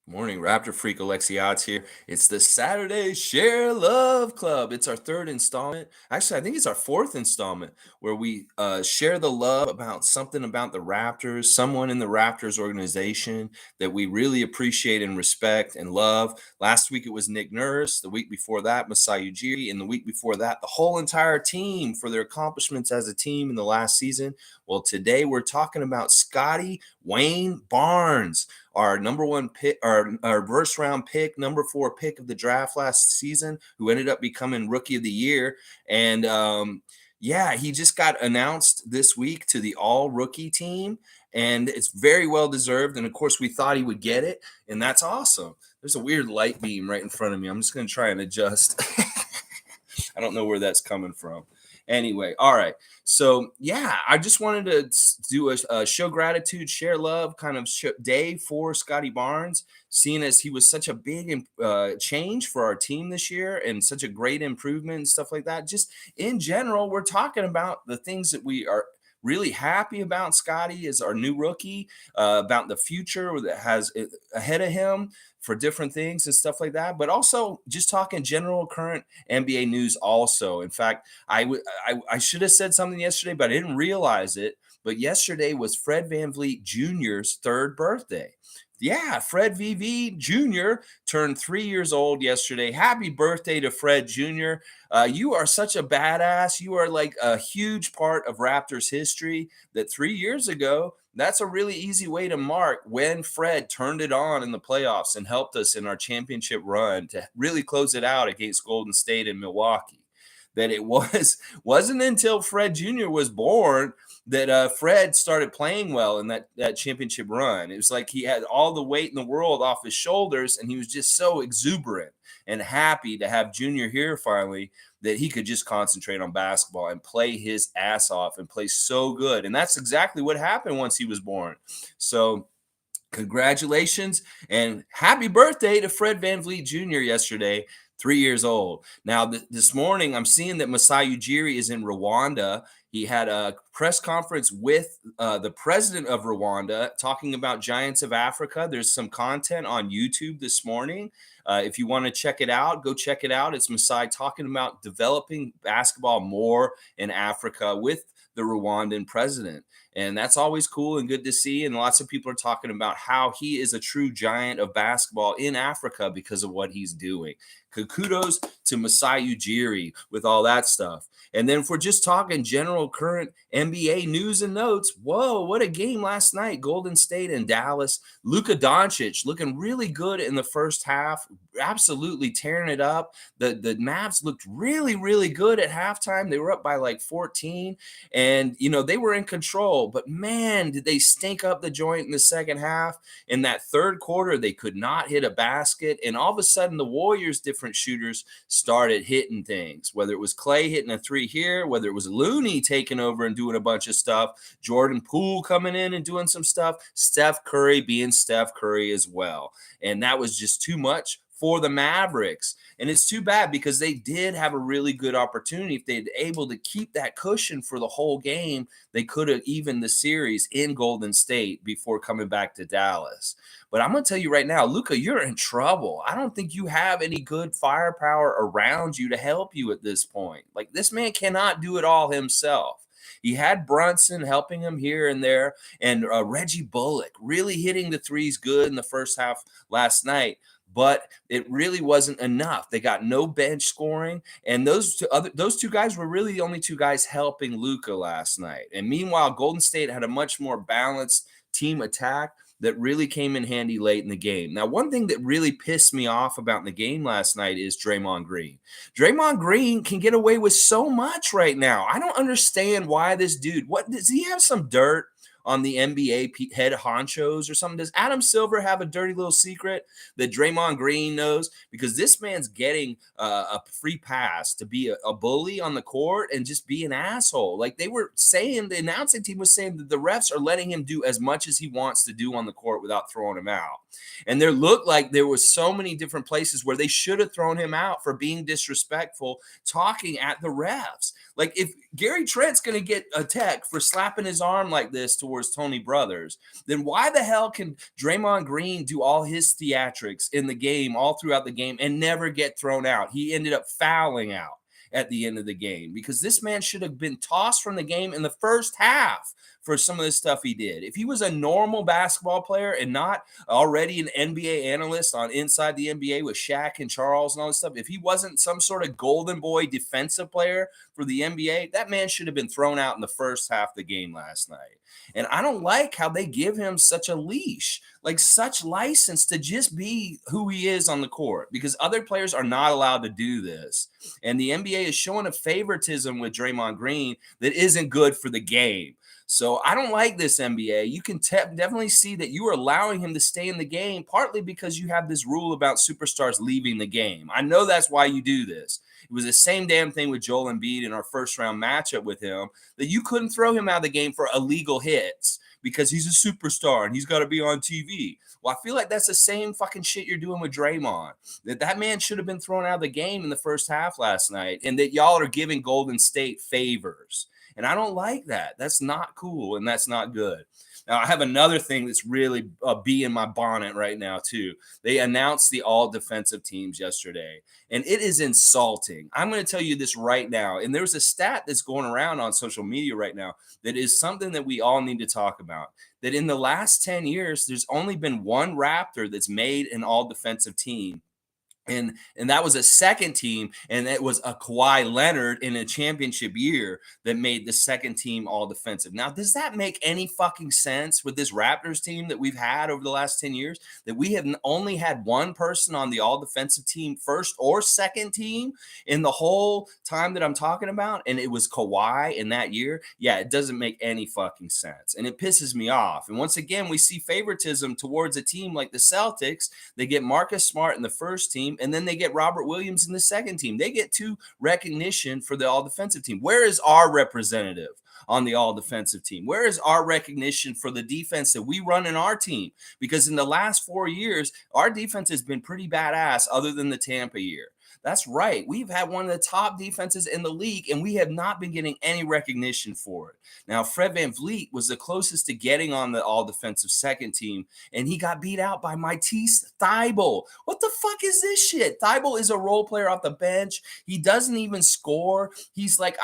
Morning, Raptor Freak Alexiades here. It's the Saturday Share Love Club. It's our third installment. Actually, I think it's our fourth installment where we share the love about something about the Raptors, someone in the Raptors organization that we really appreciate and respect and love. Last week it was Nick Nurse. The week before that, Masai Ujiri. And the week before that, the whole entire team for their accomplishments as a team in the last season. Well, today we're talking about Scottie Wayne Barnes, our number one pick, our first round pick, number 4 pick of the draft last season, who ended up becoming rookie of the year. And yeah, he just got announced this week to the all rookie team, and it's very well deserved. And of course, we thought he would get it, and that's awesome. There's a weird light beam right in front of me. I'm just going to try and adjust. I don't know where that's coming from. Anyway, all right. So yeah, I just wanted to do a show gratitude, share love kind of day for Scottie Barnes, seeing as he was such a big change for our team this year and such a great improvement and stuff like that. Just in general, we're talking about the things that we are really happy about Scottie as our new rookie, about the future that has ahead of him for different things and stuff like that, but also just talking general current NBA news also. In fact, I should have said something yesterday, but I didn't realize it. But yesterday was Fred VanVleet Jr.'s third birthday. Yeah, Fred VV Jr. turned 3 years old yesterday. Happy birthday to Fred Jr. You are such a badass. You are like a huge part of Raptors history that 3 years ago, that's a really easy way to mark when Fred turned it on in the playoffs and helped us in our championship run to really close it out against Golden State and Milwaukee. That it wasn't until Fred Jr. was born that Fred started playing well in that championship run. It was like he had all the weight in the world off his shoulders, and he was just so exuberant and happy to have Junior here finally that he could just concentrate on basketball and play his ass off and play so good. And that's exactly what happened once he was born. So congratulations and happy birthday to Fred VanVleet Jr. yesterday, 3 years old. Now, this morning, I'm seeing that Masai Ujiri is in Rwanda. He had a press conference with the president of Rwanda talking about Giants of Africa. There's some content on YouTube this morning. If you want to check it out, go check it out. It's Masai talking about developing basketball more in Africa with the Rwandan president. And that's always cool and good to see. And lots of people are talking about how he is a true giant of basketball in Africa because of what he's doing. Kudos to Masai Ujiri with all that stuff. And then if we're just talking general current NBA news and notes, whoa, what a game last night. Golden State and Dallas. Luka Doncic looking really good in the first half, absolutely tearing it up. The Mavs looked really, really good at halftime. They were up by like 14, and they were in control. But man, did they stink up the joint in the second half. In that third quarter, they could not hit a basket. And all of a sudden, the Warriors' different shooters started hitting things, whether it was Clay hitting a three here, whether it was Looney taking over and doing a bunch of stuff, Jordan Poole coming in and doing some stuff, Steph Curry being Steph Curry as well. And that was just too much for the Mavericks. And it's too bad because they did have a really good opportunity. If they'd able to keep that cushion for the whole game, they could have evened the series in Golden State before coming back to Dallas. But I'm going to tell you right now, Luka, you're in trouble. I don't think you have any good firepower around you to help you at this point. Like, this man cannot do it all himself. He had Brunson helping him here and there, and Reggie Bullock really hitting the threes good in the first half last night. But it really wasn't enough. They got no bench scoring, and those two guys were really the only two guys helping Luka last night. And meanwhile, Golden State had a much more balanced team attack that really came in handy late in the game. Now, one thing that really pissed me off about the game last night is Draymond Green. Draymond Green can get away with so much right now. I don't understand why this dude, what does he have some dirt on the NBA head honchos or something? Does Adam Silver have a dirty little secret that Draymond Green knows? Because this man's getting a free pass to be a bully on the court and just be an asshole. Like they were saying, the announcing team was saying that the refs are letting him do as much as he wants to do on the court without throwing him out. And there looked like there was so many different places where they should have thrown him out for being disrespectful, talking at the refs. Like if Gary Trent's going to get a tech for slapping his arm like this towards towards Tony Brothers, then why the hell can Draymond Green do all his theatrics in the game all throughout the game and never get thrown out? He ended up fouling out at the end of the game because this man should have been tossed from the game in the first half for some of the stuff he did. If he was a normal basketball player and not already an NBA analyst on Inside the NBA with Shaq and Charles and all this stuff, if he wasn't some sort of golden boy defensive player for the NBA, that man should have been thrown out in the first half of the game last night. And I don't like how they give him such a leash, like such license to just be who he is on the court, because other players are not allowed to do this. And the NBA is showing a favoritism with Draymond Green that isn't good for the game. So I don't like this NBA. You can definitely see that you are allowing him to stay in the game, partly because you have this rule about superstars leaving the game. I know that's why you do this. It was the same damn thing with Joel Embiid in our first round matchup with him, that you couldn't throw him out of the game for illegal hits because he's a superstar and he's got to be on TV. Well, I feel like that's the same fucking shit you're doing with Draymond. That man should have been thrown out of the game in the first half last night, and that y'all are giving Golden State favors. And I don't like that. That's not cool, and that's not good. Now, I have another thing that's really a bee in my bonnet right now, too. They announced the all defensive teams yesterday, and it is insulting. I'm going to tell you this right now. And there's a stat that's going around on social media right now that is something that we all need to talk about. That in the last 10 years, there's only been one Raptor that's made an all defensive team. And that was a second team, and it was a Kawhi Leonard in a championship year that made the second team all defensive. Now, does that make any fucking sense with this Raptors team that we've had over the last 10 years? That we have only had one person on the all defensive team, first or second team, in the whole time that I'm talking about, and it was Kawhi in that year? Yeah, it doesn't make any fucking sense, and it pisses me off. And once again, we see favoritism towards a team like the Celtics. They get Marcus Smart in the first team, and then they get Robert Williams in the second team. They get two recognition for the all defensive team. Where is our representative on the all defensive team? Where is our recognition for the defense that we run in our team? Because in the last 4 years, our defense has been pretty badass, other than the Tampa year. That's right. We've had one of the top defenses in the league, and we have not been getting any recognition for it. Now, Fred VanVleet was the closest to getting on the all-defensive second team, and he got beat out by Matisse Thybulle. What the fuck is this shit? Thybulle is a role player off the bench. He doesn't even score. He's like,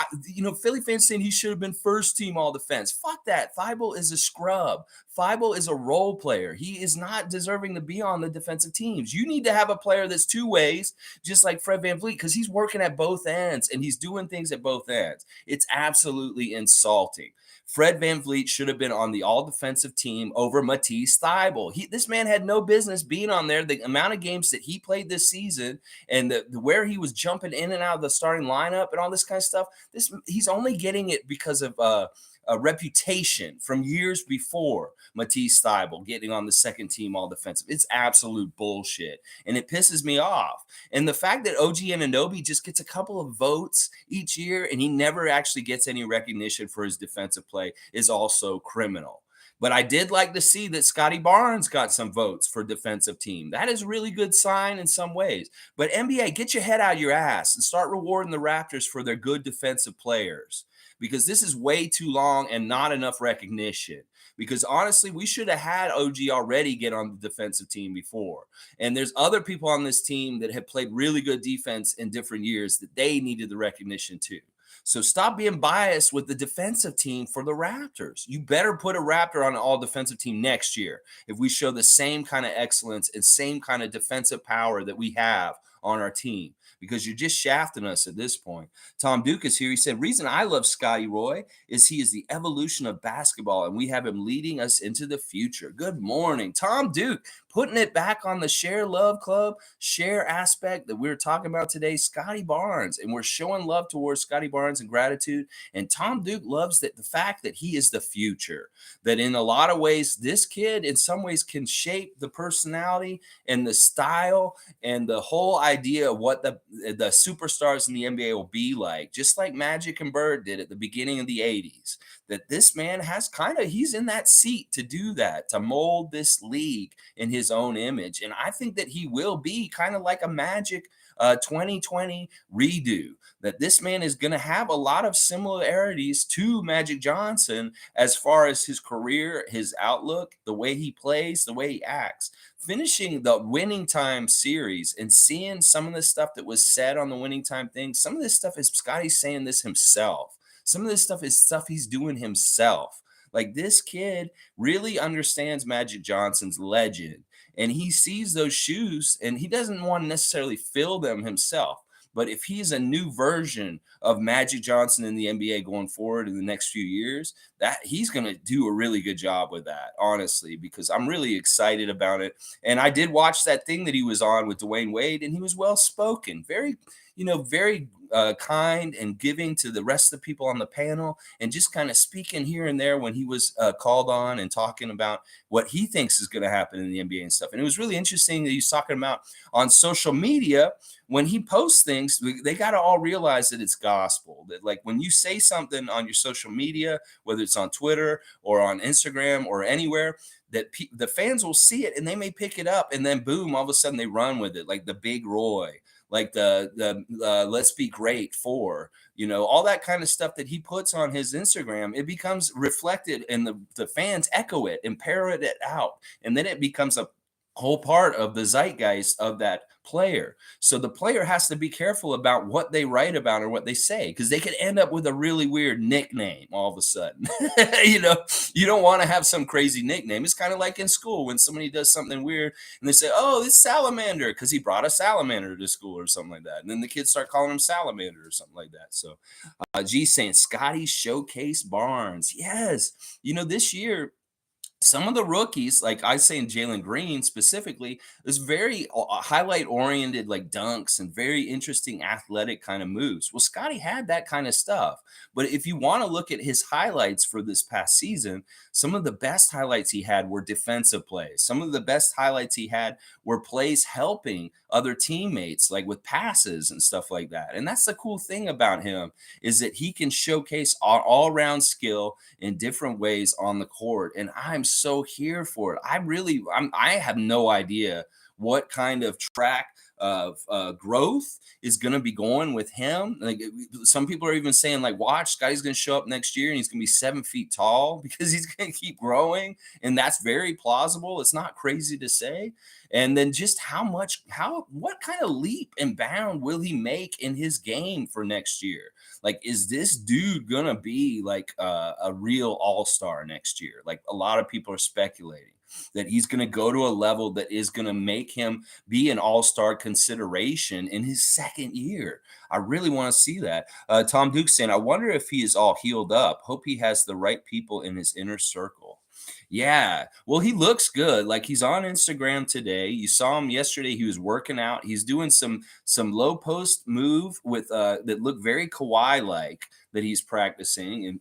Philly fans saying he should have been first team all-defense. Fuck that. Thybulle is a scrub. Thybulle is a role player. He is not deserving to be on the defensive teams. You need to have a player that's two ways, just like Fred VanVleet, because he's working at both ends and he's doing things at both ends. It's absolutely insulting. Fred VanVleet should have been on the all-defensive team over Matisse Thybulle. This man had no business being on there. The amount of games that he played this season and where he was jumping in and out of the starting lineup and all this kind of stuff, he's only getting it because of a reputation from years before Matisse Thybulle getting on the second team all defensive. It's absolute bullshit, and it pisses me off. And the fact that OG Anunoby just gets a couple of votes each year and he never actually gets any recognition for his defensive play is also criminal. But I did like to see that Scottie Barnes got some votes for defensive team. That is a really good sign in some ways. But NBA, get your head out of your ass and start rewarding the Raptors for their good defensive players, because this is way too long and not enough recognition. Because honestly, we should have had OG already get on the defensive team before. And there's other people on this team that have played really good defense in different years that they needed the recognition too. So stop being biased with the defensive team for the Raptors. You better put a Raptor on an all defensive team next year if we show the same kind of excellence and same kind of defensive power that we have on our team, because you're just shafting us at this point. Tom Duke is here. He said, reason I love Scotty Roy is he is the evolution of basketball, and we have him leading us into the future. Good morning, Tom Duke, putting it back on the share love club, share aspect that we're talking about today, Scottie Barnes. And we're showing love towards Scottie Barnes and gratitude. And Tom Duke loves the fact that he is the future, that in a lot of ways, this kid in some ways can shape the personality and the style and the whole idea of what the superstars in the NBA will be like, just like Magic and Bird did at the beginning of the 80s. that this man has kind of, he's in that seat to do that, to mold this league in his own image. And I think that he will be kind of like a Magic 2020 redo, that this man is going to have a lot of similarities to Magic Johnson as far as his career, his outlook, the way he plays, the way he acts. Finishing the winning time series and seeing some of the stuff that was said on the winning time thing, some of this stuff is Scotty saying this himself. Some of this stuff is stuff he's doing himself. Like, this kid really understands Magic Johnson's legend, and he sees those shoes and he doesn't want to necessarily fill them himself. But if he's a new version of Magic Johnson in the NBA going forward in the next few years, that he's going to do a really good job with that, honestly, because I'm really excited about it. And I did watch that thing that he was on with Dwayne Wade, and he was well spoken, very, very kind and giving to the rest of the people on the panel, and just kind of speaking here and there when he was called on and talking about what he thinks is going to happen in the NBA and stuff. And it was really interesting that he's talking about on social media when he posts things, they got to all realize that it's gospel. That, like, when you say something on your social media, whether it's on Twitter or on Instagram or anywhere, that the fans will see it and they may pick it up, and then boom, all of a sudden they run with it, like the Big Roy, like the Let's Be Great for, all that kind of stuff that he puts on his Instagram. It becomes reflected, and the fans echo it and parrot it out, and then it becomes a whole part of the zeitgeist of that player. So the player has to be careful about what they write about or what they say, because they could end up with a really weird nickname all of a sudden. You don't want to have some crazy nickname. It's kind of like in school when somebody does something weird and they say, "Oh, it's Salamander," because he brought a salamander to school or something like that. And then the kids start calling him Salamander or something like that. So G saying Scotty Showcase Barnes. Yes. This year, some of the rookies, like I say in Jalen Green specifically, is very highlight oriented, like dunks and very interesting athletic kind of moves. Well, Scotty had that kind of stuff. But if you want to look at his highlights for this past season, some of the best highlights he had were defensive plays. Some of the best highlights he had were plays helping other teammates, like with passes and stuff like that. And that's the cool thing about him, is that he can showcase all around skill in different ways on the court. And I'm so here for it. I have no idea what kind of track of growth is going to be going with him. Like, some people are even saying, like, watch, Scotty's going to show up next year and he's going to be 7 feet tall because he's going to keep growing. And that's very plausible. It's not crazy to say. And then just what kind of leap and bound will he make in his game for next year? Like, is this dude going to be like a real all-star next year? Like, a lot of people are speculating that he's going to go to a level that is going to make him be an all-star consideration in his second year. I really want to see that. Tom Duke saying, I wonder if he is all healed up. Hope he has the right people in his inner circle. Yeah. Well, he looks good. Like, he's on Instagram today. You saw him yesterday. He was working out. He's doing some low post move with that look very Kawhi like, that he's practicing. And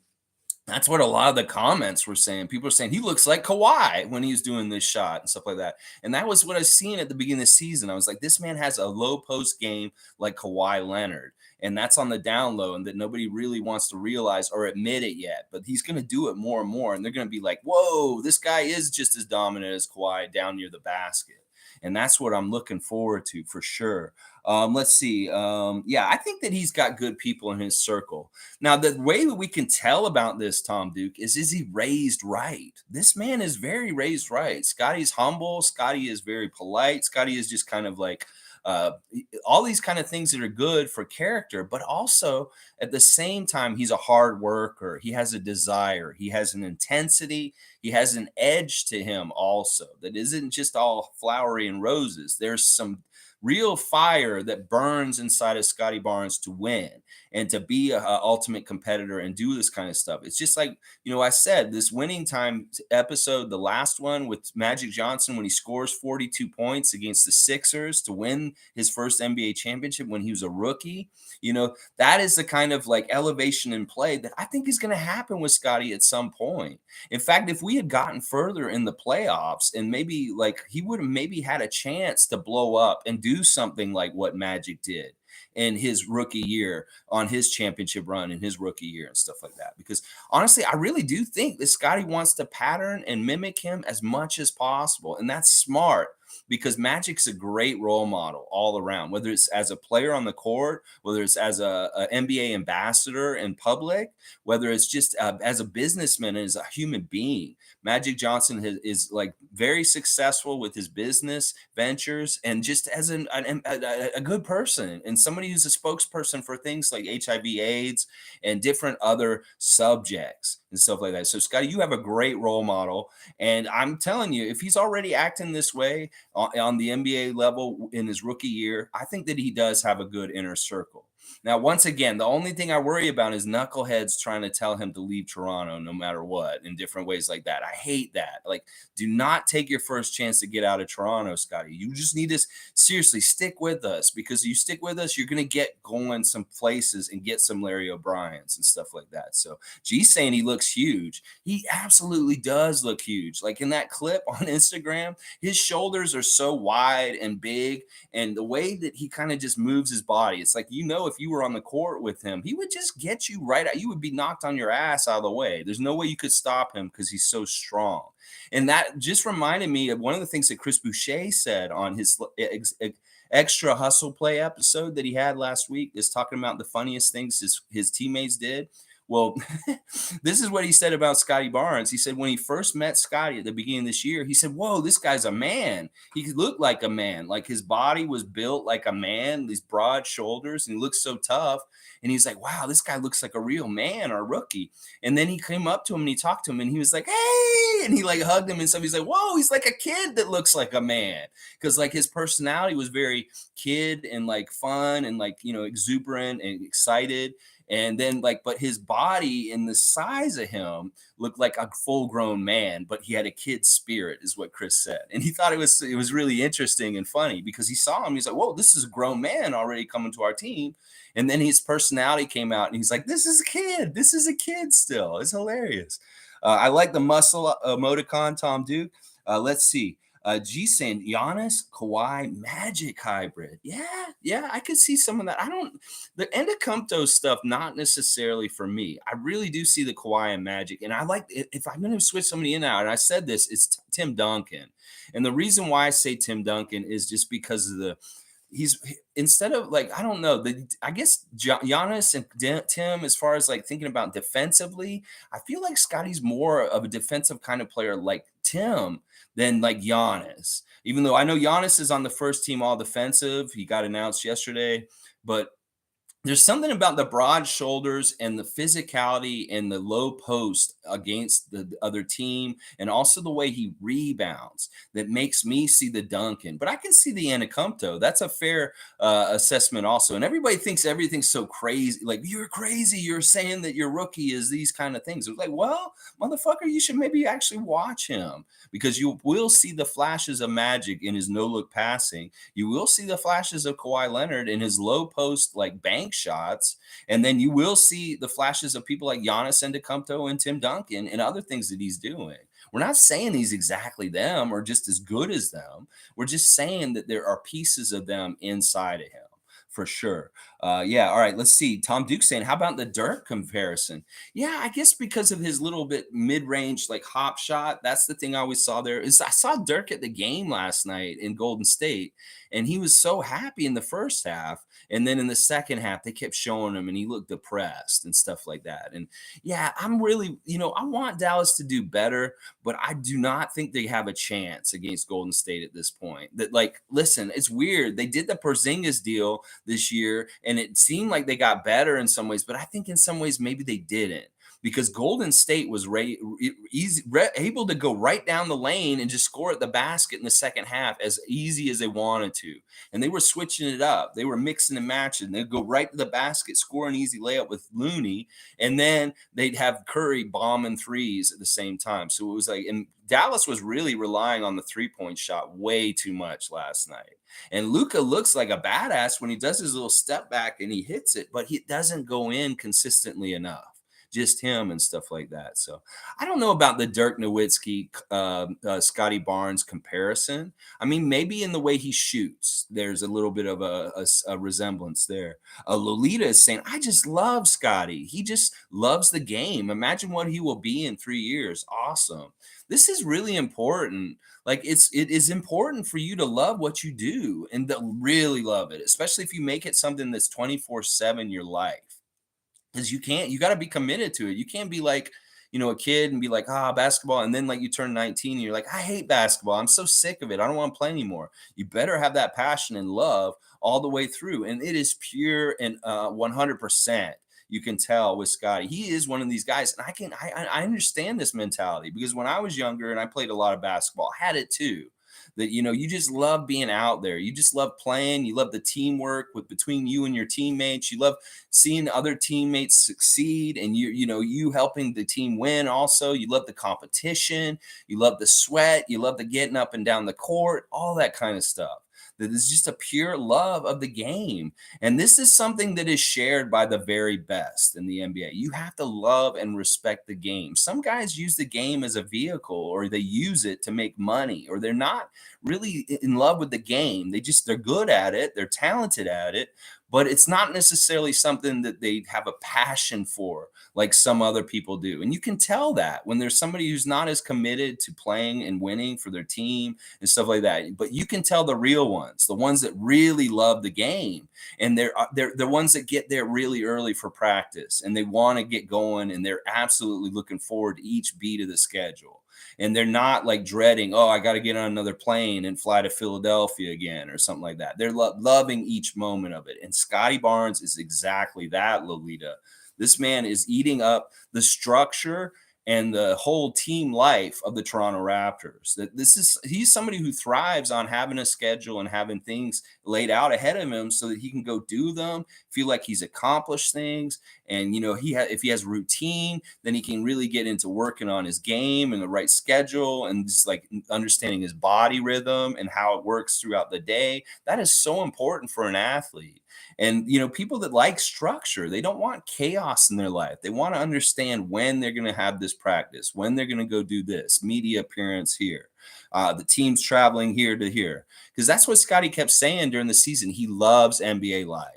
that's what a lot of the comments were saying. People are saying he looks like Kawhi when he's doing this shot and stuff like that. And that was what I was seeing at the beginning of the season. I was like, this man has a low post game like Kawhi Leonard. And that's on the down low, and that nobody really wants to realize or admit it yet. But he's going to do it more and more. And they're going to be like, whoa, this guy is just as dominant as Kawhi down near the basket. And that's what I'm looking forward to for sure. Let's see. Yeah, I think that he's got good people in his circle. Now, the way that we can tell about this, Tom Duke, is he raised right? This man is very raised right. Scotty's humble. Scotty is very polite. Scotty is just kind of like uh, all these kind of things that are good for character, but also at the same time, he's a hard worker. He has a desire. He has an intensity. He has an edge to him also that isn't just all flowery and roses. There's some real fire that burns inside of Scottie Barnes to win and to be a ultimate competitor and do this kind of stuff. It's just like, I said, this winning time episode, the last one with Magic Johnson, when he scores 42 points against the Sixers to win his first NBA championship when he was a rookie, that is the kind of like elevation in play that I think is going to happen with Scotty at some point. In fact, if we had gotten further in the playoffs and maybe like he would have maybe had a chance to blow up and do something like what Magic did. in his rookie year on his championship run in his rookie year and stuff like that. Because honestly, I really do think that Scotty wants to pattern and mimic him as much as possible. And that's smart because Magic's a great role model all around, whether it's as a player on the court, whether it's as a NBA ambassador in public, whether it's just as a businessman and as a human being. Magic Johnson is like very successful with his business ventures and just as a good person and somebody who's a spokesperson for things like HIV, AIDS, and different other subjects and stuff like that. So, Scotty, you have a great role model. And I'm telling you, if he's already acting this way on the NBA level in his rookie year, I think that he does have a good inner circle. Now, once again, the only thing I worry about is knuckleheads trying to tell him to leave Toronto no matter what in different ways like that. I hate that. Like, do not take your first chance to get out of Toronto, Scotty. You just need to seriously stick with us because you stick with us, you're going to get going some places and get some Larry O'Briens and stuff like that. So, G's saying he looks huge. He absolutely does look huge. Like in that clip on Instagram, his shoulders are so wide and big, and the way that he kind of just moves his body, it's like, if you were on the court with him, he would just get you right out. You would be knocked on your ass out of the way. There's no way you could stop him because he's so strong. And that just reminded me of one of the things that Chris Boucher said on his extra hustle play episode that he had last week, is talking about the funniest things his teammates did. Well, this is what he said about Scottie Barnes. He said when he first met Scottie at the beginning of this year, he said, whoa, this guy's a man. He looked like a man. Like his body was built like a man, these broad shoulders, and he looks so tough. And he's like, wow, this guy looks like a real man or a rookie. And then he came up to him and he talked to him and he was like, hey, and he like hugged him and stuff. He's like, whoa, he's like a kid that looks like a man. Because like his personality was very kid and like fun and like, exuberant and excited. And then but his body and the size of him looked like a full grown man, but he had a kid spirit is what Chris said. And he thought it was really interesting and funny because he saw him. He's like, whoa, this is a grown man already coming to our team. And then his personality came out and he's like, this is a kid. This is a kid still. It's hilarious. I like the muscle emoticon, Tom Duke. Let's see. G saying Giannis, Kawhi, Magic hybrid. Yeah, I could see some of that. The Endocumto stuff, not necessarily for me. I really do see the Kawhi and Magic. And I like, if I'm going to switch somebody in and out, and I said this, it's Tim Duncan. And the reason why I say Tim Duncan is just because of instead of I don't know, I guess Giannis and Tim, as far as like thinking about defensively, I feel like Scotty's more of a defensive kind of player like Tim than like Giannis. Even though I know Giannis is on the first team all defensive, he got announced yesterday, but there's something about the broad shoulders and the physicality and the low post against the other team, and also the way he rebounds that makes me see the Duncan. But I can see the Anacumto. That's a fair assessment also. And everybody thinks everything's so crazy. Like, you're crazy. You're saying that your rookie is these kind of things. It's like, well, motherfucker, you should maybe actually watch him because you will see the flashes of Magic in his no-look passing. You will see the flashes of Kawhi Leonard in his low post, like bank shots. And then you will see the flashes of people like Giannis Antetokounmpo and Tim Duncan and other things that he's doing. We're not saying he's exactly them or just as good as them. We're just saying that there are pieces of them inside of him. For sure. Yeah. All right. Let's see. Tom Duke saying, how about the Dirk comparison? Yeah, I guess because of his little bit mid-range, like hop shot. That's the thing I always saw there. I saw Dirk at the game last night in Golden State, and he was so happy in the first half. And then in the second half, they kept showing him and he looked depressed and stuff like that. And yeah, I'm really, I want Dallas to do better, but I do not think they have a chance against Golden State at this point. That listen, it's weird. They did the Porzingis deal this year and it seemed like they got better in some ways, but I think in some ways maybe they didn't. Because Golden State was able to go right down the lane and just score at the basket in the second half as easy as they wanted to. And they were switching it up. They were mixing and matching. They'd go right to the basket, score an easy layup with Looney, and then they'd have Curry bombing threes at the same time. So it was and Dallas was really relying on the three-point shot way too much last night. And Luka looks like a badass when he does his little step back and he hits it, but he doesn't go in consistently enough. just him and stuff like that. So I don't know about the Dirk Nowitzki, Scotty Barnes comparison. I mean, maybe in the way he shoots, there's a little bit of a resemblance there. Lolita is saying, I just love Scotty. He just loves the game. Imagine what he will be in 3 years. Awesome. This is really important. Like it is important for you to love what you do and to really love it, especially if you make it something that's 24/7 your life. Because you got to be committed to it. You can't be like, a kid and be like, basketball. And then like you turn 19 and you're like, I hate basketball. I'm so sick of it. I don't want to play anymore. You better have that passion and love all the way through. And it is pure and 100%. You can tell with Scotty. He is one of these guys. And I understand this mentality because when I was younger and I played a lot of basketball, I had it too. That you just love being out there. You just love playing. You love the teamwork with between you and your teammates. You love seeing other teammates succeed and you helping the team win. Also, you love the competition. You love the sweat. You love the getting up and down the court, all that kind of stuff. That is just a pure love of the game. And this is something that is shared by the very best in the NBA. You have to love and respect the game. Some guys use the game as a vehicle, or they use it to make money, or they're not really in love with the game. They're good at it, they're talented at it, but it's not necessarily something that they have a passion for like some other people do. And you can tell that when there's somebody who's not as committed to playing and winning for their team and stuff like that. But you can tell the real ones, the ones that really love the game, and they're the ones that get there really early for practice and they want to get going and they're absolutely looking forward to each beat of the schedule. And they're not like dreading, I got to get on another plane and fly to Philadelphia again or something like that. They're loving each moment of it. And Scotty Barnes is exactly that, Lolita. This man is eating up the structure and the whole team life of the Toronto Raptors. He's somebody who thrives on having a schedule and having things laid out ahead of him so that he can go do them, feel like he's accomplished things. And if he has routine, then he can really get into working on his game and the right schedule and just like understanding his body rhythm and how it works throughout the day. That is so important for an athlete. And people that like structure, they don't want chaos in their life. They want to understand when they're going to have this practice, when they're going to go do this media appearance here, the team's traveling here to here, because that's what Scotty kept saying during the season. He loves NBA life.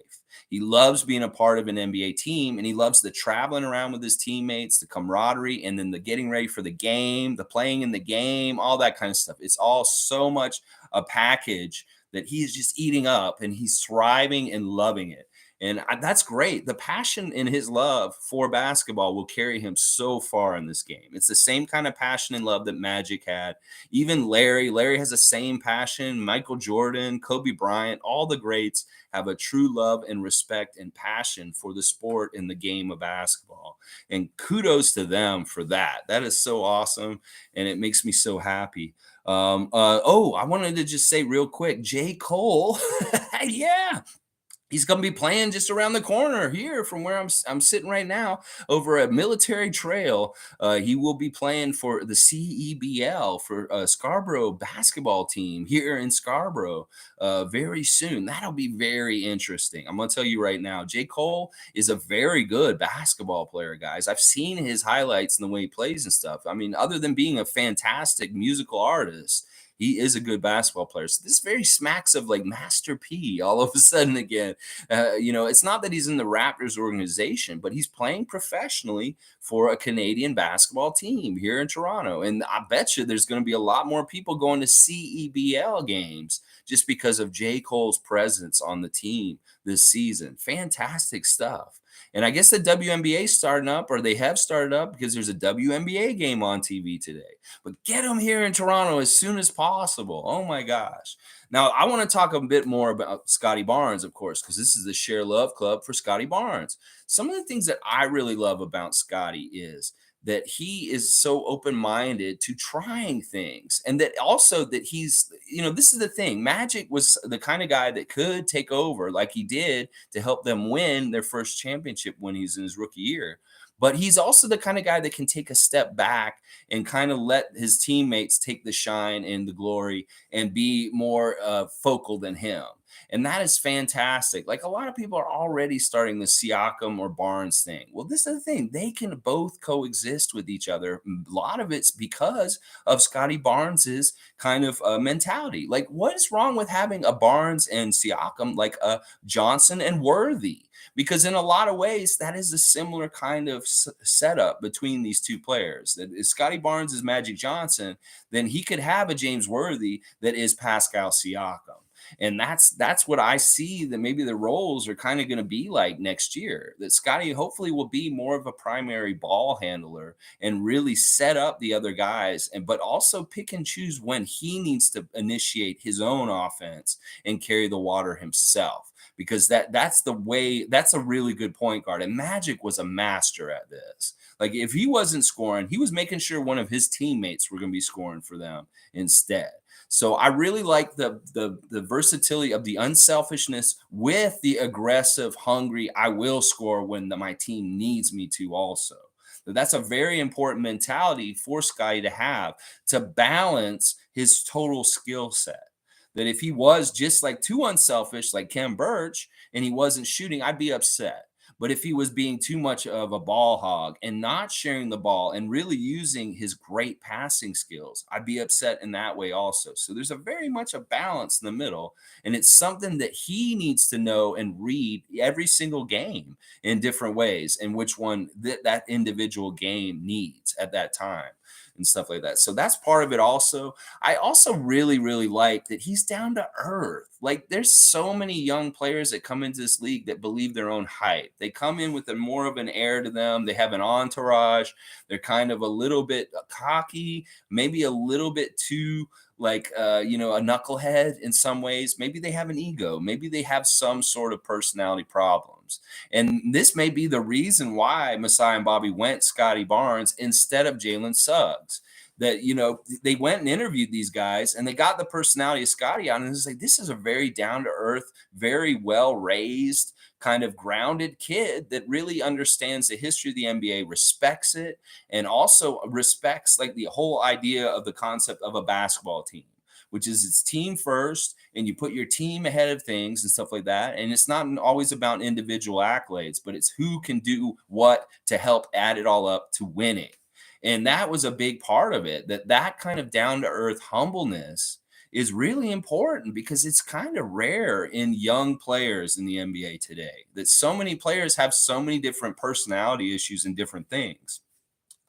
He loves being a part of an NBA team, and he loves the traveling around with his teammates, the camaraderie, and then the getting ready for the game, the playing in the game, all that kind of stuff. It's all so much a package that he is just eating up, and he's thriving and loving it. And that's great. The passion in his love for basketball will carry him so far in this game. It's the same kind of passion and love that Magic had. Even Larry has the same passion. Michael Jordan, Kobe Bryant, all the greats have a true love and respect and passion for the sport and the game of basketball. And kudos to them for that. That is so awesome. And it makes me so happy. I wanted to just say real quick, J. Cole. Yeah. He's going to be playing just around the corner here from where I'm sitting right now over at Military Trail. He will be playing for the CEBL for Scarborough basketball team here in Scarborough very soon. That'll be very interesting. I'm going to tell you right now, J. Cole is a very good basketball player, guys. I've seen his highlights and the way he plays and stuff. I mean, other than being a fantastic musical artist, he is a good basketball player. So this very smacks of like Master P all of a sudden again. It's not that he's in the Raptors organization, but he's playing professionally for a Canadian basketball team here in Toronto. And I bet you there's going to be a lot more people going to CEBL games just because of J. Cole's presence on the team this season. Fantastic stuff. And I guess the WNBA starting up, or they have started up because there's a WNBA game on TV today. But get them here in Toronto as soon as possible. Oh my gosh. Now, I want to talk a bit more about Scottie Barnes, of course, because this is the Share Love Club for Scottie Barnes. Some of the things that I really love about Scottie is that he is so open-minded to trying things, and that also that he's, this is the thing. Magic was the kind of guy that could take over like he did to help them win their first championship when he's in his rookie year. But he's also the kind of guy that can take a step back and kind of let his teammates take the shine and the glory and be more focal than him. And that is fantastic. Like a lot of people are already starting the Siakam or Barnes thing. Well, this is the thing. They can both coexist with each other. A lot of it's because of Scotty Barnes's kind of mentality. Like, what is wrong with having a Barnes and Siakam, like a Johnson and Worthy? Because in a lot of ways, that is a similar kind of setup between these two players. That if Scotty Barnes is Magic Johnson, then he could have a James Worthy that is Pascal Siakam. And that's what I see that maybe the roles are kind of going to be like next year. That Scotty hopefully will be more of a primary ball handler and really set up the other guys, and but also pick and choose when he needs to initiate his own offense and carry the water himself. Because that's the way, that's a really good point guard. And Magic was a master at this. Like if he wasn't scoring, he was making sure one of his teammates were going to be scoring for them instead. So I really like the versatility of the unselfishness with the aggressive, hungry, I will score when my team needs me to also. That's a very important mentality for Scotty to have to balance his total skill set. That if he was just like too unselfish, like Ken Birch, and he wasn't shooting, I'd be upset. But if he was being too much of a ball hog and not sharing the ball and really using his great passing skills, I'd be upset in that way also. So there's a very much a balance in the middle. And it's something that he needs to know and read every single game in different ways, and which one that individual game needs at that time and stuff like that. So that's part of it also. I also really, really like that he's down to earth. Like there's so many young players that come into this league that believe their own hype. They come in with a more of an air to them. They have an entourage. They're kind of a little bit cocky, maybe a little bit too like a knucklehead in some ways. Maybe they have an ego. Maybe they have some sort of personality problems. And this may be the reason why Masai and Bobby went Scotty Barnes instead of Jalen Suggs. That they went and interviewed these guys and they got the personality of Scotty on, and it's like this is a very down to earth, very well raised, kind of grounded kid that really understands the history of the NBA, respects it, and also respects like the whole idea of the concept of a basketball team, which is it's team first and you put your team ahead of things and stuff like that. And it's not always about individual accolades, but it's who can do what to help add it all up to winning. And that was a big part of it, that kind of down to earth humbleness is really important because it's kind of rare in young players in the NBA today, that so many players have so many different personality issues and different things.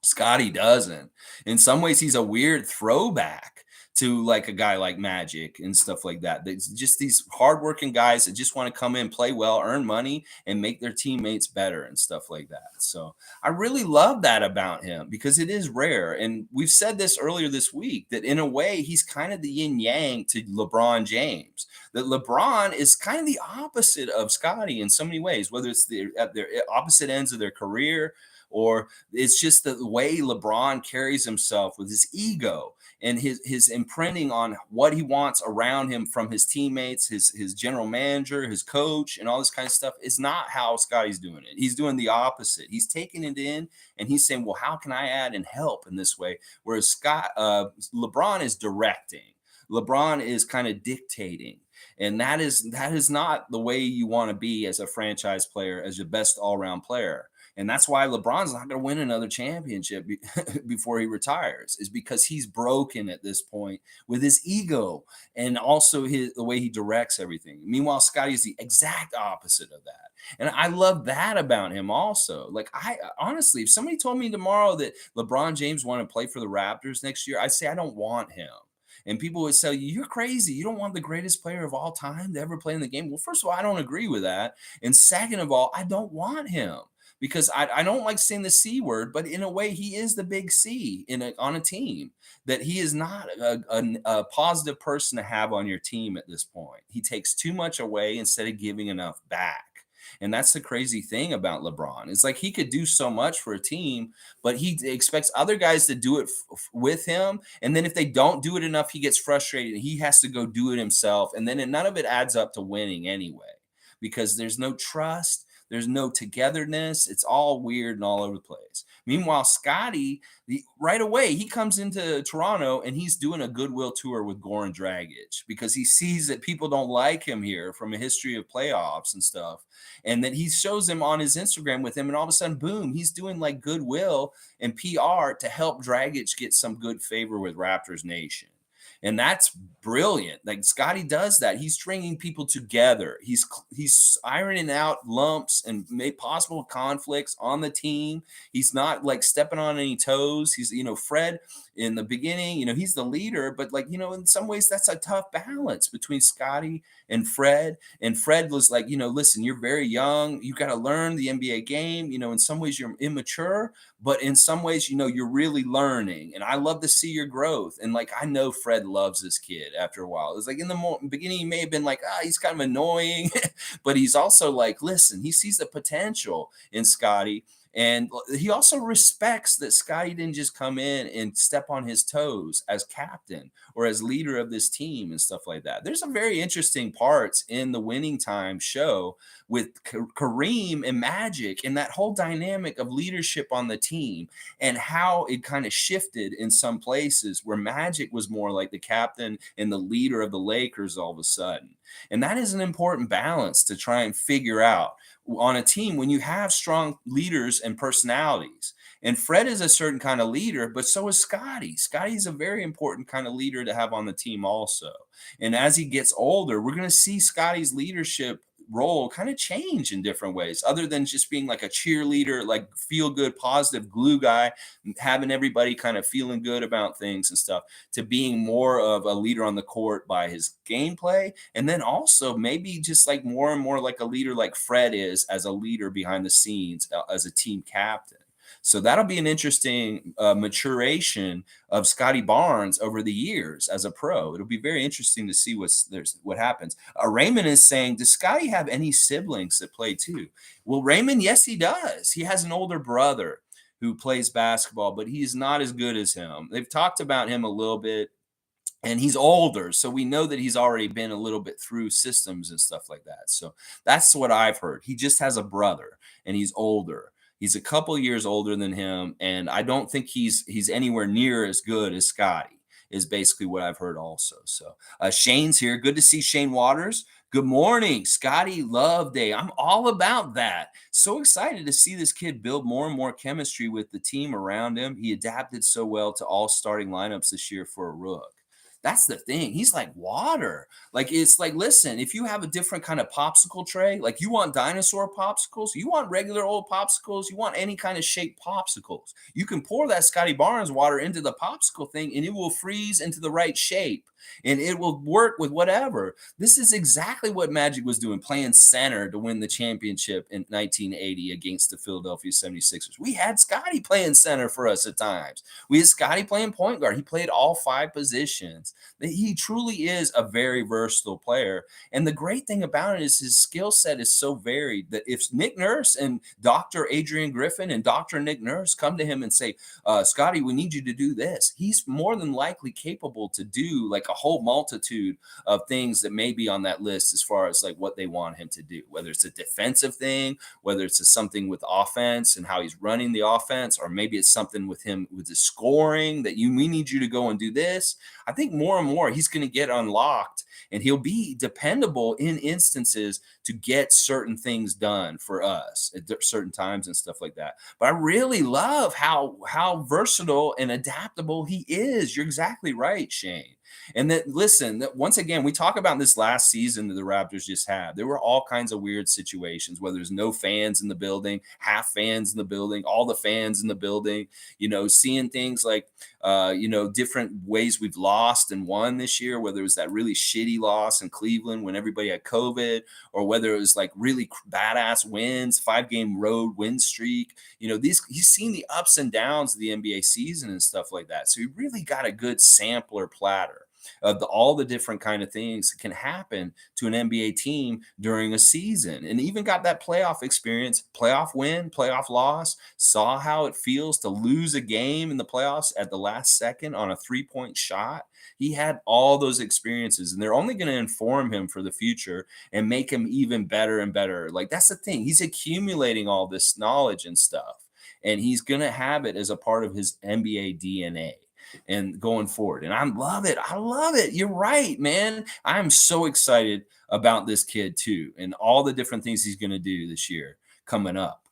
Scotty doesn't. In some ways, he's a weird throwback to like a guy like Magic and stuff like that. There's just these hardworking guys that just want to come in, play well, earn money, and make their teammates better and stuff like that. So I really love that about him because it is rare. And we've said this earlier this week that in a way, he's kind of the yin yang to LeBron James. That LeBron is kind of the opposite of Scotty in so many ways, whether it's at their opposite ends of their career, or it's just the way LeBron carries himself with his ego and his imprinting on what he wants around him from his teammates, his general manager, his coach, and all this kind of stuff is not how Scotty's doing it. He's doing the opposite. He's taking it in and he's saying, well, how can I add and help in this way? Whereas LeBron is directing. LeBron is kind of dictating. And that is not the way you want to be as a franchise player, as your best all-around player. And that's why LeBron's not going to win another championship before he retires, is because he's broken at this point with his ego and also the way he directs everything. Meanwhile, Scotty's the exact opposite of that. And I love that about him also. Like I honestly, if somebody told me tomorrow that LeBron James wanted to play for the Raptors next year, I'd say I don't want him. And people would say, you're crazy. You don't want the greatest player of all time to ever play in the game. Well, first of all, I don't agree with that. And second of all, I don't want him because I don't like saying the C word, but in a way, he is the big C on a team, that he is not a positive person to have on your team at this point. He takes too much away instead of giving enough back. And that's the crazy thing about LeBron. It's like he could do so much for a team, but he expects other guys to do it with him. And then if they don't do it enough, he gets frustrated and he has to go do it himself. And then none of it adds up to winning anyway, because there's no trust. There's no togetherness. It's all weird and all over the place. Meanwhile, Scotty, right away, he comes into Toronto and he's doing a goodwill tour with Goran Dragic because he sees that people don't like him here from a history of playoffs and stuff. And then he shows him on his Instagram with him, and all of a sudden, boom, he's doing like goodwill and PR to help Dragic get some good favor with Raptors Nation. And that's brilliant. Like Scotty does that. He's stringing people together. He's ironing out lumps and possible conflicts on the team. He's not like stepping on any toes. He's, Fred in the beginning, he's the leader, but like, in some ways that's a tough balance between Scotty and Fred. And Fred was like, listen, you're very young. You got to learn the NBA game. In some ways you're immature, but in some ways, you're really learning. And I love to see your growth. And like, I know Fred loves this kid after a while. It's like in the beginning, he may have been like, he's kind of annoying, but he's also like, listen, he sees the potential in Scotty. And he also respects that Scotty didn't just come in and step on his toes as captain or as leader of this team and stuff like that. There's some very interesting parts in the Winning Time show with Kareem and Magic and that whole dynamic of leadership on the team and how it kind of shifted in some places where Magic was more like the captain and the leader of the Lakers all of a sudden. And that is an important balance to try and figure out on a team when you have strong leaders and personalities. And Fred is a certain kind of leader, but so is Scotty. Scotty's a very important kind of leader to have on the team also. And as he gets older, we're going to see Scotty's leadership role kind of change in different ways, other than just being like a cheerleader, like feel good, positive glue guy, having everybody kind of feeling good about things and stuff, to being more of a leader on the court by his gameplay. And then also maybe just like more and more like a leader like Fred is as a leader behind the scenes as a team captain. So that'll be an interesting maturation of Scottie Barnes over the years as a pro. It'll be very interesting to see what happens. Raymond is saying, does Scottie have any siblings that play too? Well, Raymond, yes, he does. He has an older brother who plays basketball, but he's not as good as him. They've talked about him a little bit. And he's older, so we know that he's already been a little bit through systems and stuff like that. So that's what I've heard. He just has a brother, and he's older. He's a couple years older than him, and I don't think he's anywhere near as good as Scotty, is basically what I've heard also. So Shane's here. Good to see Shane Waters. Good morning, Scotty Love Day. I'm all about that. So excited to see this kid build more and more chemistry with the team around him. He adapted so well to all starting lineups this year for a Rook. That's the thing. He's like water. Like, it's like, listen, if you have a different kind of popsicle tray, like you want dinosaur popsicles, you want regular old popsicles, you want any kind of shaped popsicles, you can pour that Scottie Barnes water into the popsicle thing and it will freeze into the right shape and it will work with whatever. This is exactly what Magic was doing, playing center to win the championship in 1980 against the Philadelphia 76ers. We had Scotty playing center for us at times. We had Scotty playing point guard. He played all 5 positions. He truly is a very versatile player. And the great thing about it is his skill set is so varied that if Nick Nurse and Dr. Adrian Griffin and Dr. Nick Nurse come to him and say, Scotty, we need you to do this, he's more than likely capable to do like a whole multitude of things that may be on that list as far as like what they want him to do, whether it's a defensive thing, whether it's something with offense and how he's running the offense, or maybe it's something with him with the scoring that we need you to go and do this. I think more and more he's going to get unlocked and he'll be dependable in instances to get certain things done for us at certain times and stuff like that. But I really love how versatile and adaptable he is. You're exactly right, Shane. And that, listen, that once again, we talk about this last season that the Raptors just had. There were all kinds of weird situations, whether there's no fans in the building, half fans in the building, all the fans in the building, seeing things like, different ways we've lost and won this year, whether it was that really shitty loss in Cleveland when everybody had COVID, or whether it was like really badass wins, 5-game road win streak. He's seen the ups and downs of the NBA season and stuff like that. So he really got a good sampler platter. of all the different kind of things that can happen to an NBA team during a season, and even got that playoff experience, playoff win, playoff loss, saw how it feels to lose a game in the playoffs at the last second on a three-point shot. He had all those experiences, and they're only going to inform him for the future and make him even better and better. Like, that's the thing. He's accumulating all this knowledge and stuff, and he's going to have it as a part of his NBA DNA and going forward. And I love it. I love it. You're right, man. I'm so excited about this kid too, and all the different things he's going to do this year coming up.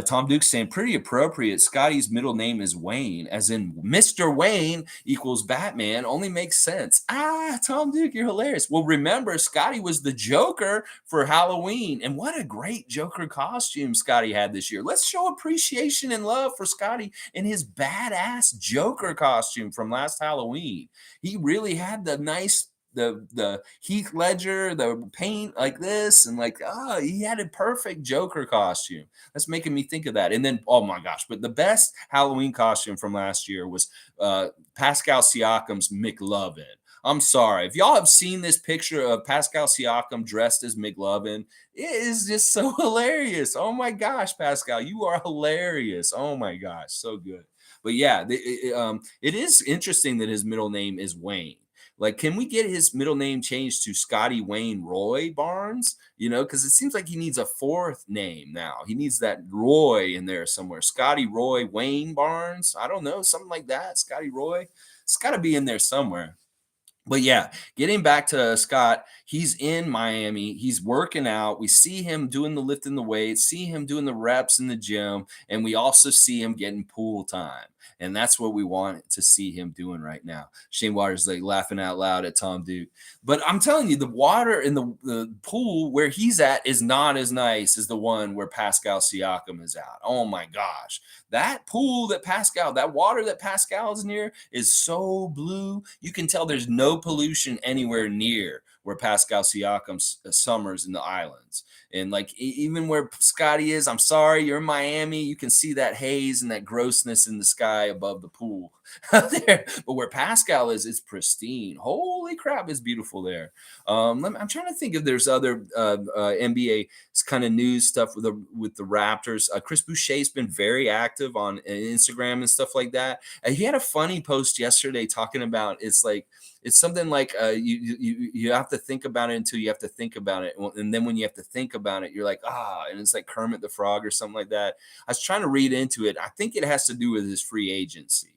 Tom Duke's saying pretty appropriate. Scotty's middle name is Wayne, as in Mr. Wayne equals Batman. Only makes sense. Tom Duke, you're hilarious. Well, remember, Scotty was the Joker for Halloween, and what a great Joker costume Scotty had this year. Let's show appreciation and love for Scotty in his badass Joker costume from last Halloween. He really had the nice the Heath Ledger, the paint like this, and like, he had a perfect Joker costume. That's making me think of that. And then, oh my gosh, but the best Halloween costume from last year was Pascal Siakam's McLovin. I'm sorry. If y'all have seen this picture of Pascal Siakam dressed as McLovin, it is just so hilarious. Oh my gosh, Pascal, you are hilarious. Oh my gosh, so good. But yeah, it is interesting that his middle name is Wayne. Like, can we get his middle name changed to Scottie Wayne Roy Barnes? You know, because it seems like he needs a fourth name now. He needs that Roy in there somewhere. Scottie Roy Wayne Barnes. I don't know, something like that. Scottie Roy. It's got to be in there somewhere. But yeah, getting back to Scott, he's in Miami. He's working out. We see him doing the lifting the weights, see him doing the reps in the gym, and we also see him getting pool time. And that's what we want to see him doing right now. Shane Waters like laughing out loud at Tom Duke. But I'm telling you, the water in the pool where he's at is not as nice as the one where Pascal Siakam is out. Oh my gosh. That pool that Pascal, that water that Pascal is near is so blue. You can tell there's no pollution anywhere near where Pascal Siakam summers in the islands. And like even where Scotty is, I'm sorry, you're in Miami. You can see that haze and that grossness in the sky above the pool there. But where Pascal is, it's pristine. Holy crap, it's beautiful there. I'm trying to think if there's other NBA kind of news stuff with the Raptors. Chris Boucher's been very active on Instagram and stuff like that. He had a funny post yesterday talking about it's something like you have to think about it until you have to think about it, and then when you have to think about it, you're like and it's like Kermit the Frog or something like that. I was trying to read into it. I think it has to do with his free agency.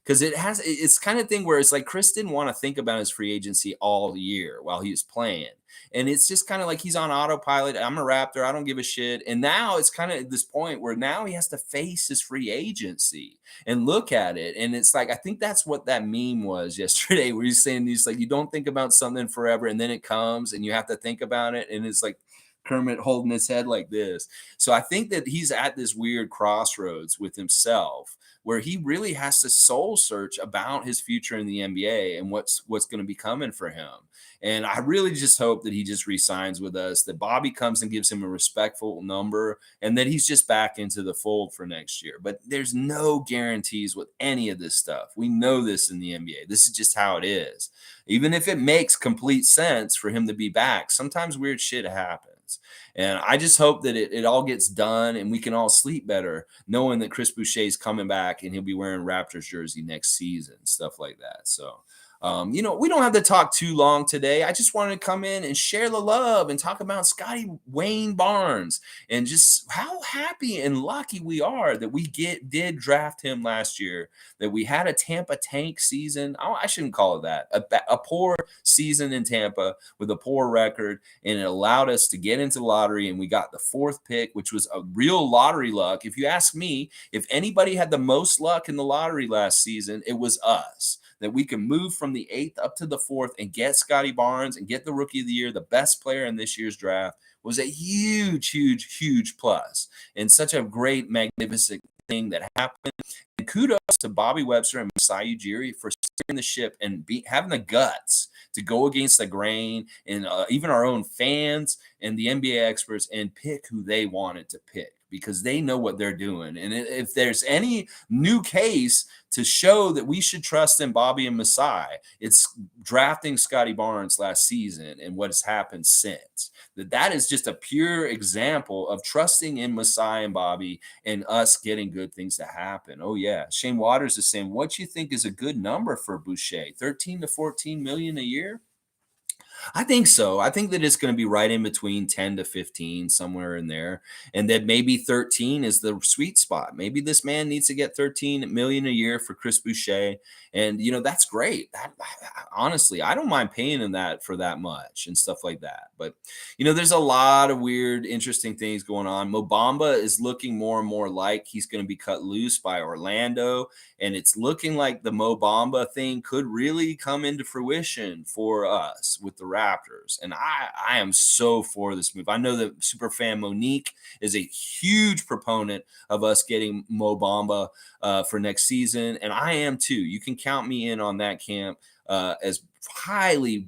Because it's kind of thing where it's like Chris didn't want to think about his free agency all year while he was playing. And it's just kind of like he's on autopilot. I'm a Raptor. I don't give a shit. And now it's kind of at this point where now he has to face his free agency and look at it. And it's like, I think that's what that meme was yesterday, where he's saying these, like, you don't think about something forever and then it comes and you have to think about it. And it's like Kermit holding his head like this. So I think that he's at this weird crossroads with himself where he really has to soul search about his future in the NBA and what's going to be coming for him. And I really just hope that he just resigns with us, that Bobby comes and gives him a respectful number, and that he's just back into the fold for next year. But there's no guarantees with any of this stuff. We know this in the NBA. This is just how it is. Even if it makes complete sense for him to be back, sometimes weird shit happens. And I just hope that it all gets done and we can all sleep better knowing that Chris Boucher is coming back and he'll be wearing Raptors jersey next season, stuff like that. So, we don't have to talk too long today. I just wanted to come in and share the love and talk about Scottie Wayne Barnes and just how happy and lucky we are that we did draft him last year, that we had a Tampa tank season. I shouldn't call it that. A poor season in Tampa with a poor record, and it allowed us to get into the lottery, and we got the 4th pick, which was a real lottery luck. If you ask me, if anybody had the most luck in the lottery last season, it was us. That we can move from the 8th up to the 4th and get Scottie Barnes and get the Rookie of the Year, the best player in this year's draft, was a huge, huge, huge plus and such a great, magnificent thing that happened. And kudos to Bobby Webster and Masai Ujiri for steering the ship and having the guts to go against the grain and even our own fans and the NBA experts and pick who they wanted to pick. because they know what they're doing. And if there's any new case to show that we should trust in Bobby and Masai, it's drafting Scottie Barnes last season and what has happened since. That is just a pure example of trusting in Masai and Bobby and us getting good things to happen. Oh yeah. Shane Waters is saying, what you think is a good number for Boucher? 13 to 14 million a year? I think so. I think that it's going to be right in between 10 to 15, somewhere in there. And that maybe 13 is the sweet spot. Maybe this man needs to get 13 million a year for Chris Boucher. And, that's great. Honestly, I don't mind paying him that for that much and stuff like that. But, there's a lot of weird, interesting things going on. Mobamba is looking more and more like he's going to be cut loose by Orlando. And it's looking like the Mo Bamba thing could really come into fruition for us with the Raptors. And I am so for this move. I know that superfan Monique is a huge proponent of us getting Mo Bamba for next season. And I am too. You can count me in on that camp as highly.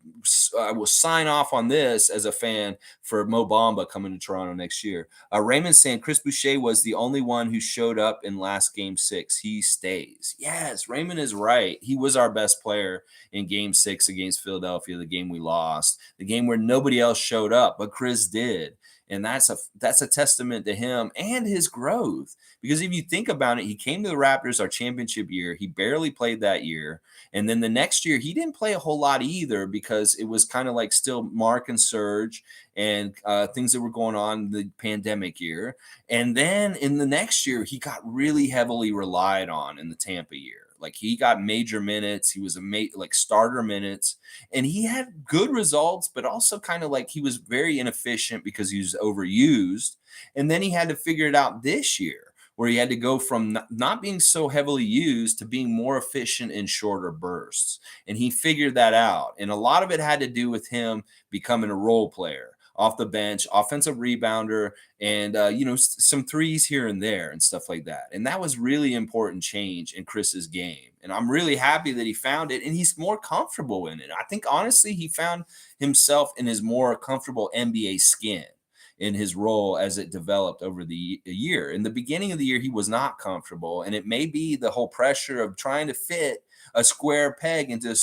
I will sign off on this as a fan for Mo Bamba coming to Toronto next year. Raymond saying Chris Boucher was the only one who showed up in last game 6. He stays. Yes, Raymond is right. He was our best player in game 6 against Philadelphia, the game we lost, the game where nobody else showed up, but Chris did. And that's a testament to him and his growth. Because if you think about it, he came to the Raptors our championship year. He barely played that year. And then the next year, he didn't play a whole lot either because it was kind of like still Mark and Serge and things that were going on in the pandemic year. And then in the next year, he got really heavily relied on in the Tampa year. Like he got major minutes. He was like starter minutes, and he had good results, but also kind of like he was very inefficient because he was overused. And then he had to figure it out this year, where he had to go from not being so heavily used to being more efficient in shorter bursts. And he figured that out. And a lot of it had to do with him becoming a role player off the bench, offensive rebounder, and some threes here and there and stuff like that. And that was really important change in Chris's game. And I'm really happy that he found it, and he's more comfortable in it. I think honestly, he found himself in his more comfortable NBA skin in his role as it developed over the year. In the beginning of the year, he was not comfortable, and it may be the whole pressure of trying to fit a square peg into a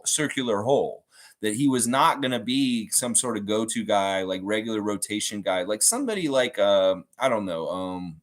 circular hole. That he was not going to be some sort of go-to guy, like regular rotation guy, like somebody like I don't know,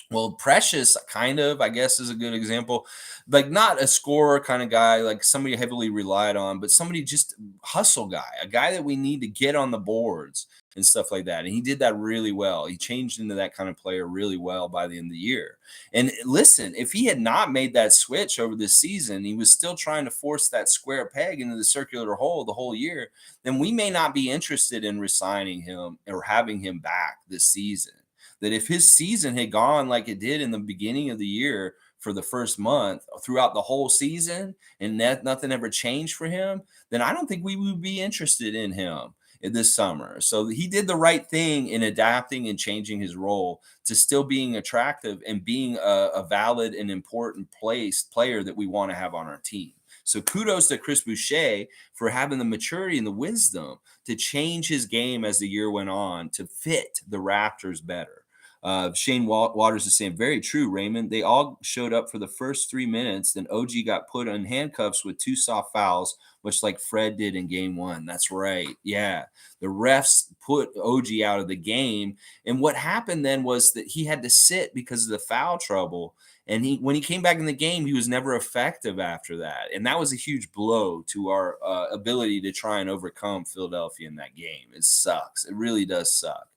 well, Precious, kind of, I guess, is a good example. Like, not a scorer kind of guy, like somebody heavily relied on, but somebody just hustle guy, a guy that we need to get on the boards and stuff like that. And he did that really well. He changed into that kind of player really well by the end of the year. And listen, if he had not made that switch over this season, he was still trying to force that square peg into the circular hole the whole year, then we may not be interested in resigning him or having him back this season. That if his season had gone like it did in the beginning of the year for the first month throughout the whole season and nothing ever changed for him, then I don't think we would be interested in him this summer. So he did the right thing in adapting and changing his role to still being attractive and being a valid and important player that we want to have on our team. So kudos to Chris Boucher for having the maturity and the wisdom to change his game as the year went on to fit the Raptors better. Shane Waters is saying, very true, Raymond. They all showed up for the first 3 minutes. Then OG got put on handcuffs with 2 soft fouls, much like Fred did in game 1. That's right. Yeah. The refs put OG out of the game. And what happened then was that he had to sit because of the foul trouble. And when he came back in the game, he was never effective after that. And that was a huge blow to our ability to try and overcome Philadelphia in that game. It sucks. It really does suck.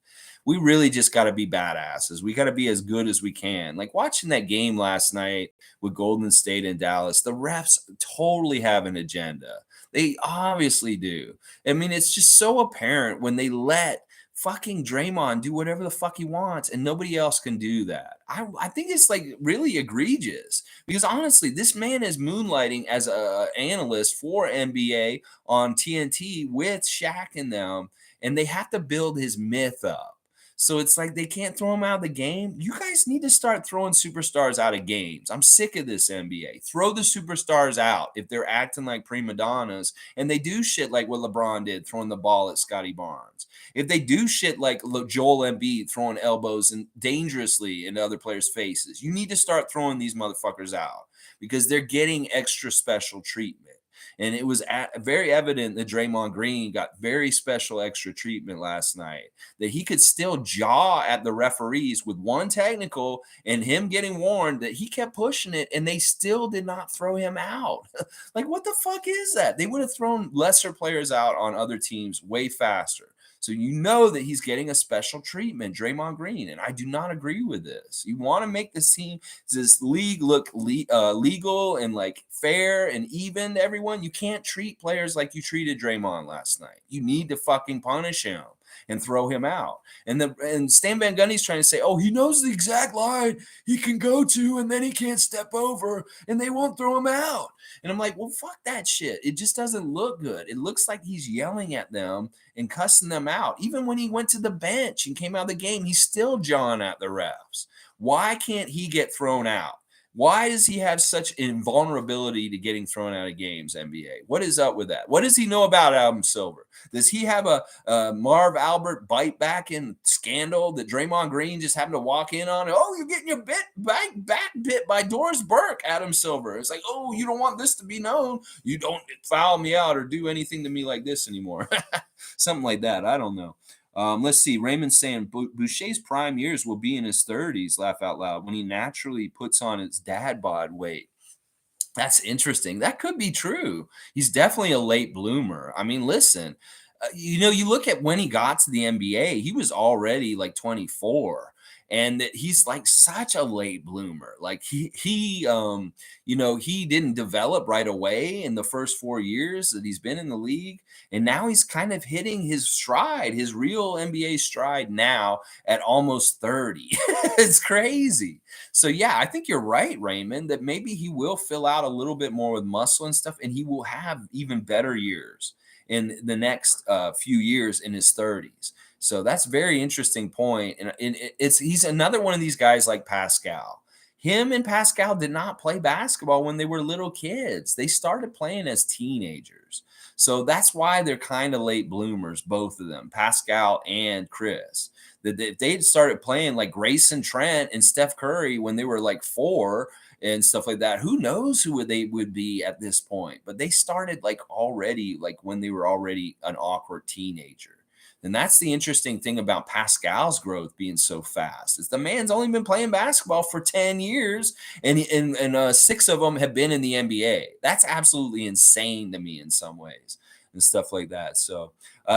We really just got to be badasses. We got to be as good as we can. Like watching that game last night with Golden State and Dallas, the refs totally have an agenda. They obviously do. I mean, it's just so apparent when they let fucking Draymond do whatever the fuck he wants and nobody else can do that. I think it's like really egregious because honestly, this man is moonlighting as an analyst for NBA on TNT with Shaq and them, and they have to build his myth up. So it's like they can't throw him out of the game. You guys need to start throwing superstars out of games. I'm sick of this NBA. Throw the superstars out if they're acting like prima donnas and they do shit like what LeBron did, throwing the ball at Scottie Barnes. If they do shit like Joel Embiid throwing elbows and dangerously into other players' faces, you need to start throwing these motherfuckers out because they're getting extra special treatment. And it was very evident that Draymond Green got very special extra treatment last night, that he could still jaw at the referees with one technical and him getting warned that he kept pushing it and they still did not throw him out. Like, what the fuck is that? They would have thrown lesser players out on other teams way faster. So you know that he's getting a special treatment, Draymond Green, and I do not agree with this. You want to make this league look legal and like fair and even to everyone. You can't treat players like you treated Draymond last night. You need to fucking punish him and throw him out. And Stan Van Gundy's trying to say, oh, he knows the exact line he can go to, and then he can't step over, and they won't throw him out. And I'm like, well, fuck that shit. It just doesn't look good. It looks like he's yelling at them and cussing them out. Even when he went to the bench and came out of the game, he's still jawing at the refs. Why can't he get thrown out? Why does he have such invulnerability to getting thrown out of games, NBA? What is up with that? What does he know about Adam Silver? Does he have a Marv Albert bite back in scandal that Draymond Green just happened to walk in on? Oh, you're getting your back bit by Doris Burke, Adam Silver. It's like, oh, you don't want this to be known. You don't foul me out or do anything to me like this anymore. Something like that. I don't know. Let's see. Raymond saying Boucher's prime years will be in his 30s, laugh out loud, when he naturally puts on his dad bod weight. That's interesting. That could be true. He's definitely a late bloomer. I mean, listen, you look at when he got to the NBA, he was already like 24. And that he's like such a late bloomer. Like he didn't develop right away in the first 4 years that he's been in the league. And now he's kind of hitting his stride, his real NBA stride now at almost 30. It's crazy. So yeah, I think you're right, Raymond, that maybe he will fill out a little bit more with muscle and stuff, and he will have even better years in the next few years in his 30s. So that's a very interesting point. And he's another one of these guys like Pascal. Him and Pascal did not play basketball when they were little kids. They started playing as teenagers. So that's why they're kind of late bloomers, both of them, Pascal and Chris. That if they had started playing like Grayson Trent and Steph Curry when they were like 4 and stuff like that, who knows who they would be at this point? But they started like already, like when they were already an awkward teenager. And that's the interesting thing about Pascal's growth being so fast. Is the man's only been playing basketball for 10 years, and 6 of them have been in the NBA. That's absolutely insane to me in some ways and stuff like that. So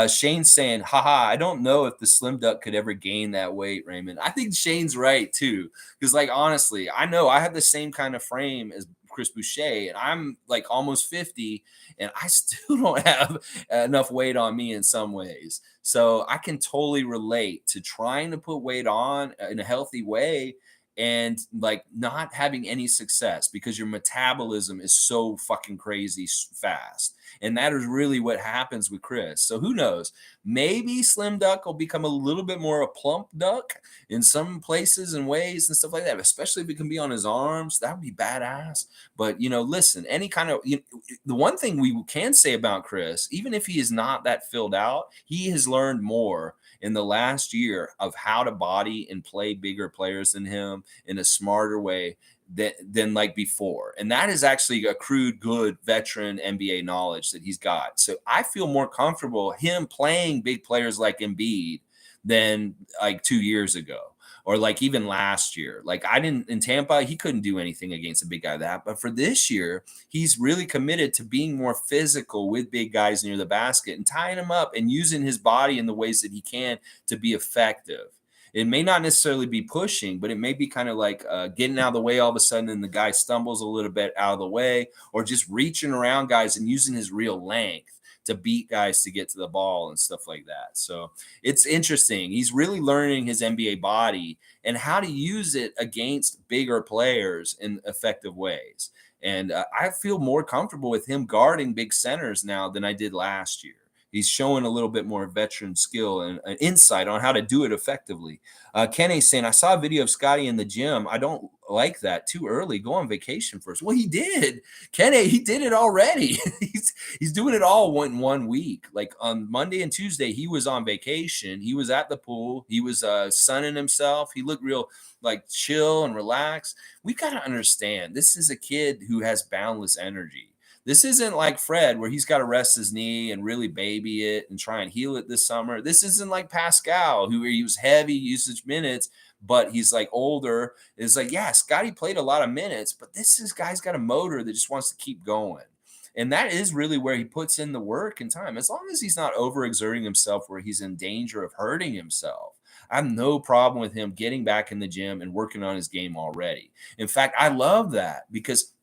Shane's saying, haha, I don't know if the Slim Duck could ever gain that weight, Raymond. I think Shane's right too. Because like, honestly, I know I have the same kind of frame as Chris Boucher, and I'm like almost 50, and I still don't have enough weight on me in some ways. So I can totally relate to trying to put weight on in a healthy way and like not having any success because your metabolism is so fucking crazy fast. And that is really what happens with Chris. So who knows? Maybe Slim Duck will become a little bit more a plump duck in some places and ways and stuff like that, especially if it can be on his arms. That would be badass. But, listen, any kind of, the one thing we can say about Chris, even if he is not that filled out, he has learned more in the last year of how to body and play bigger players than him in a smarter way than like before. And that is actually accrued good veteran NBA knowledge that he's got. So I feel more comfortable him playing big players like Embiid than like 2 years ago. Or like even last year, like I didn't in Tampa, he couldn't do anything against a big guy like that. But for this year, he's really committed to being more physical with big guys near the basket and tying them up and using his body in the ways that he can to be effective. It may not necessarily be pushing, but it may be kind of like getting out of the way all of a sudden and the guy stumbles a little bit out of the way, or just reaching around guys and using his real length to beat guys to get to the ball and stuff like that. So it's interesting. He's really learning his NBA body and how to use it against bigger players in effective ways. And I feel more comfortable with him guarding big centers now than I did last year. He's showing a little bit more veteran skill and an insight on how to do it effectively. Kenny's saying, I saw a video of Scotty in the gym. I don't like that. Too early. Go on vacation first. Well, he did. Kenny, he did it already. He's doing it all in 1 week. Like on Monday and Tuesday, he was on vacation. He was at the pool. He was sunning himself. He looked real like chill and relaxed. We got to understand this is a kid who has boundless energy. This isn't like Fred, where he's got to rest his knee and really baby it and try and heal it this summer. This isn't like Pascal, who he was heavy usage minutes, but he's like older. It's like, yeah, Scotty played a lot of minutes, but guy's got a motor that just wants to keep going. And that is really where he puts in the work and time. As long as he's not overexerting himself where he's in danger of hurting himself, I have no problem with him getting back in the gym and working on his game already. In fact, I love that because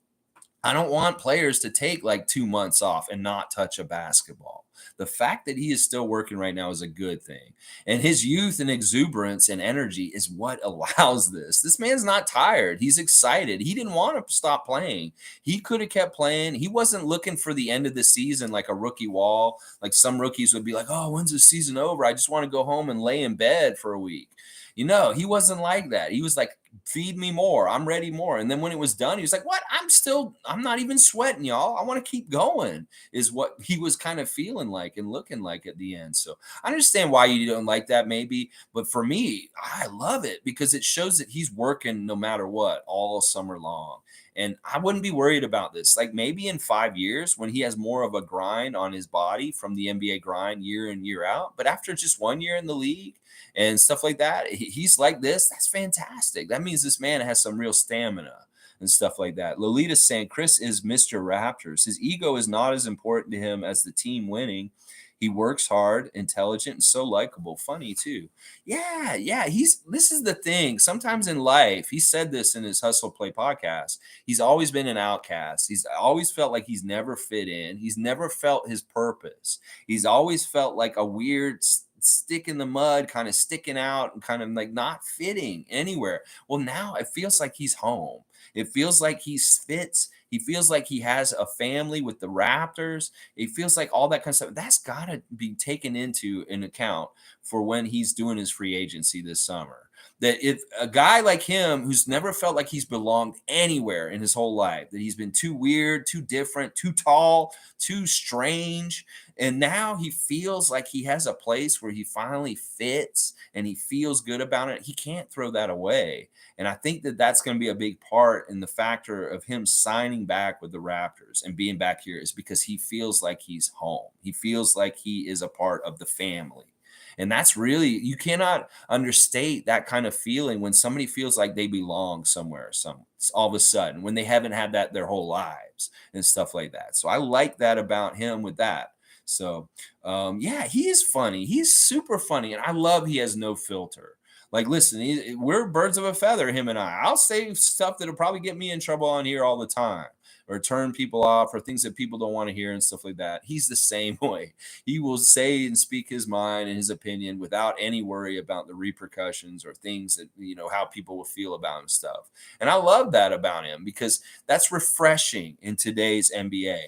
I don't want players to take like 2 months off and not touch a basketball. The fact that he is still working right now is a good thing. And his youth and exuberance and energy is what allows this. This man's not tired. He's excited. He didn't want to stop playing. He could have kept playing. He wasn't looking for the end of the season like a rookie wall. Like some rookies would be like, oh, when's the season over? I just want to go home and lay in bed for a week. He wasn't like that. He was like, feed me more. I'm ready more. And then when it was done, he was like, what? I'm not even sweating, y'all. I want to keep going, is what he was kind of feeling like and looking like at the end. So I understand why you don't like that, maybe. But for me, I love it because it shows that he's working no matter what all summer long. And I wouldn't be worried about this. Like maybe in 5 years when he has more of a grind on his body from the NBA grind year in, year out. But after just 1 year in the league and stuff like that, he's like this. That's fantastic. That means this man has some real stamina and stuff like that. Lolita's saying Chris is Mr. Raptors. His ego is not as important to him as the team winning. He works hard, intelligent, and so likable. Funny too. Yeah. This is the thing. Sometimes in life, he said this in his Hustle Play podcast. He's always been an outcast. He's always felt like he's never fit in. He's never felt his purpose. He's always felt like a weird stick in the mud, kind of sticking out and kind of like not fitting anywhere. Well, now it feels like he's home. It feels like he fits. He feels like he has a family with the Raptors. It feels like all that kind of stuff. That's got to be taken into an account for when he's doing his free agency this summer. That if a guy like him, who's never felt like he's belonged anywhere in his whole life, that he's been too weird, too different, too tall, too strange, and now he feels like he has a place where he finally fits and he feels good about it, he can't throw that away. And I think that that's going to be a big part in the factor of him signing back with the Raptors and being back here is because he feels like he's home. He feels like he is a part of the family. And that's really, you cannot understate that kind of feeling when somebody feels like they belong somewhere, all of a sudden, when they haven't had that their whole lives and stuff like that. So I like that about him with that. So, yeah, he is funny. He's super funny. And I love he has no filter. Like, listen, we're birds of a feather, him and I. I'll say stuff that'll probably get me in trouble on here all the time or turn people off or things that people don't want to hear and stuff like that. He's the same way. He will say and speak his mind and his opinion without any worry about the repercussions or things that, how people will feel about him stuff. And I love that about him because that's refreshing in today's NBA.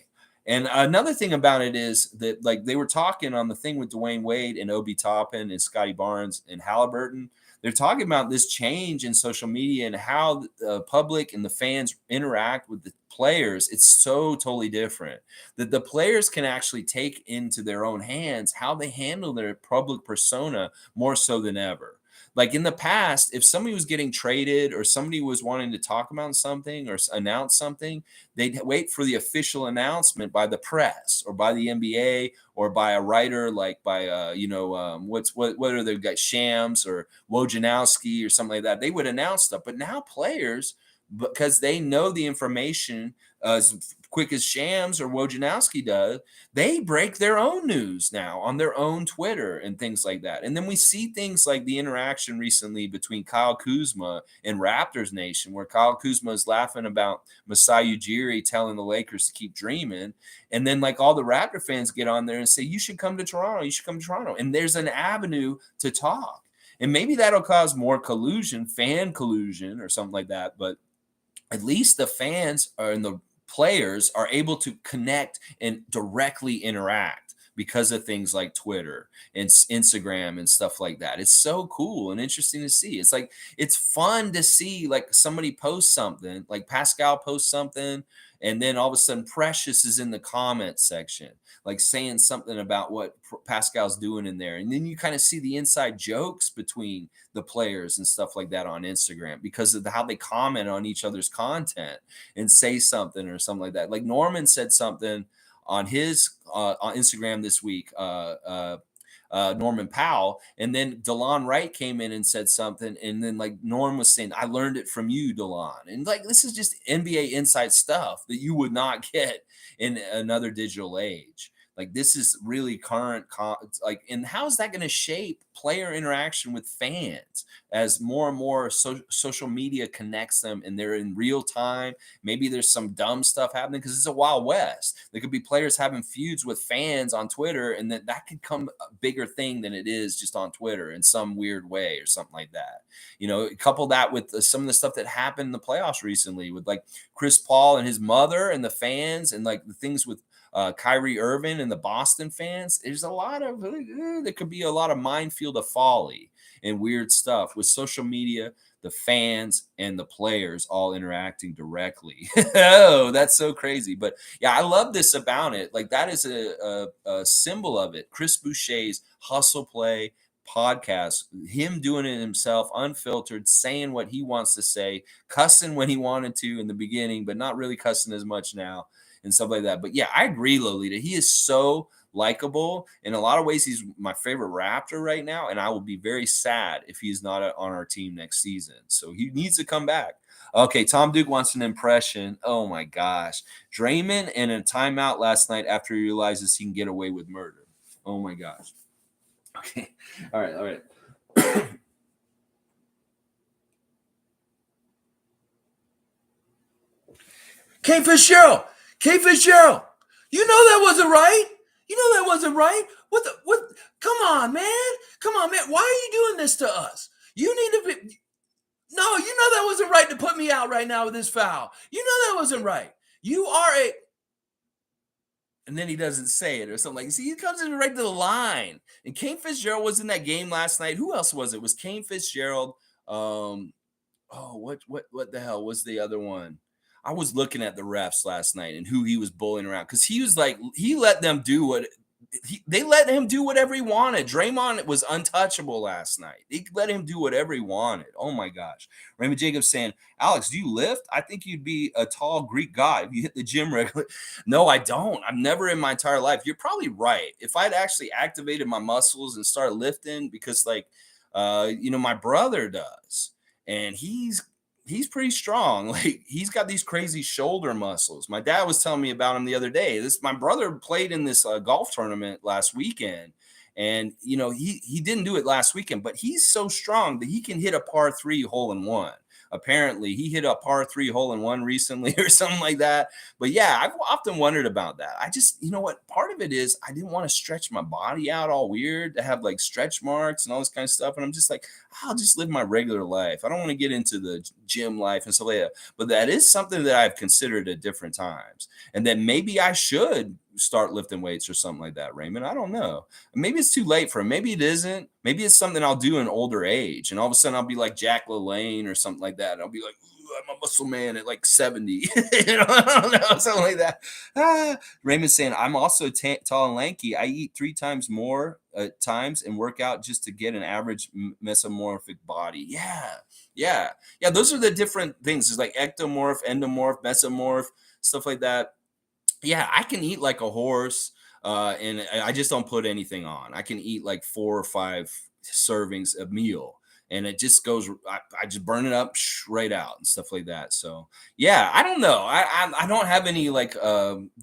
And another thing about it is that, like, they were talking on the thing with Dwayne Wade and Obi Toppin and Scottie Barnes and Halliburton. They're talking about this change in social media and how the public and the fans interact with the players. It's so totally different that the players can actually take into their own hands how they handle their public persona more so than ever. Like in the past, if somebody was getting traded or somebody was wanting to talk about something or announce something, they'd wait for the official announcement by the press or by the NBA or by a writer, like by what are the guys, Shams or Wojnarowski or something like that. They would announce stuff, but now players, because they know the information as quick as Shams or Wojnarowski does, they break their own news now on their own Twitter and things like that. And then we see things like the interaction recently between Kyle Kuzma and Raptors Nation, where Kyle Kuzma is laughing about Masai Ujiri telling the Lakers to keep dreaming. And then like all the Raptor fans get on there and say, you should come to Toronto. You should come to Toronto. And there's an avenue to talk. And maybe that'll cause more collusion, fan collusion or something like that. But at least the fans and the players are able to connect and directly interact because of things like Twitter and Instagram and stuff like that. It's so cool and interesting to see. It's like it's fun to see like somebody post something, like Pascal posts something, and then all of a sudden Precious is in the comment section, like saying something about what Pascal's doing in there. And then you kind of see the inside jokes between the players and stuff like that on Instagram because of how they comment on each other's content and say something or something like that. Like Norman said something on his on Instagram this week. Norman Powell, and then DeLon Wright came in and said something, and then like Norm was saying, "I learned it from you, DeLon," and like this is just NBA inside stuff that you would not get in another digital age. Like this is really current, like, and how is that going to shape player interaction with fans as more and more social media connects them and they're in real time? Maybe there's some dumb stuff happening because it's a wild west. There could be players having feuds with fans on Twitter, and that could come a bigger thing than it is just on Twitter in some weird way or something like that. You know, couple that with some of the stuff that happened in the playoffs recently with like Chris Paul and his mother and the fans, and like the things with Kyrie Irving and the Boston fans. There's a lot of there could be a lot of minefield of folly and weird stuff with social media, the fans and the players all interacting directly. Oh, that's so crazy. But yeah, I love this about it. Like that is a symbol of it. Chris Boucher's Hustle Play podcast, him doing it himself, unfiltered, saying what he wants to say, cussing when he wanted to in the beginning, but not really cussing as much now and stuff like that. But yeah, I agree, Lolita. He is so likable. In a lot of ways, he's my favorite Raptor right now, and I will be very sad if he's not on our team next season. So he needs to come back. Okay, Tom Duke wants an impression. Oh my gosh. Draymond in a timeout last night after he realizes he can get away with murder. Oh my gosh. Okay. All right. K Fitzgerald. K Fitzgerald. You know that wasn't right. You know that wasn't right. What? Come on, man. Come on, man. Why are you doing this to us? You need to be. No, you know that wasn't right to put me out right now with this foul. You know that wasn't right. You are a. And then he doesn't say it or something like. See, he comes in right to the line. And Kane Fitzgerald was in that game last night. Who else was it? It was Kane Fitzgerald. Oh, what the hell was the other one? I was looking at the refs last night and who he was bullying around because he was like he let them do what they let him do whatever he wanted. Draymond was untouchable last night. They let him do whatever he wanted. Oh my gosh. Raymond Jacobs saying, Alex, do you lift? I think you'd be a tall Greek god if you hit the gym regularly. No, I don't. I've never in my entire life. You're probably right. If I'd actually activated my muscles and started lifting, because like my brother does, and he's pretty strong. Like he's got these crazy shoulder muscles. My dad was telling me about him the other day. My brother played in this golf tournament last weekend, and he didn't do it last weekend, but he's so strong that he can hit a par 3 hole in one. Apparently, he hit a par 3 hole in one recently or something like that. But yeah, I've often wondered about that. I just, what, part of it is I didn't want to stretch my body out all weird to have like stretch marks and all this kind of stuff. And I'm just like, I'll just live my regular life. I don't want to get into the gym life and stuff like that. But that is something that I've considered at different times. And that maybe I should start lifting weights or something like that, Raymond. I don't know. Maybe it's too late for him. Maybe it isn't. Maybe it's something I'll do in older age. And all of a sudden I'll be like Jack LaLanne or something like that. And I'll be like, I'm a muscle man at like 70. I don't know, something like that. Raymond's saying, I'm also tall and lanky. I eat 3 times more times and work out just to get an average mesomorphic body. Yeah. Those are the different things. It's like ectomorph, endomorph, mesomorph, stuff like that. Yeah, I can eat like a horse, and I just don't put anything on. I can eat like 4 or 5 servings a meal, and it just goes. I just burn it up right out and stuff like that. So yeah, I don't know. I don't have any like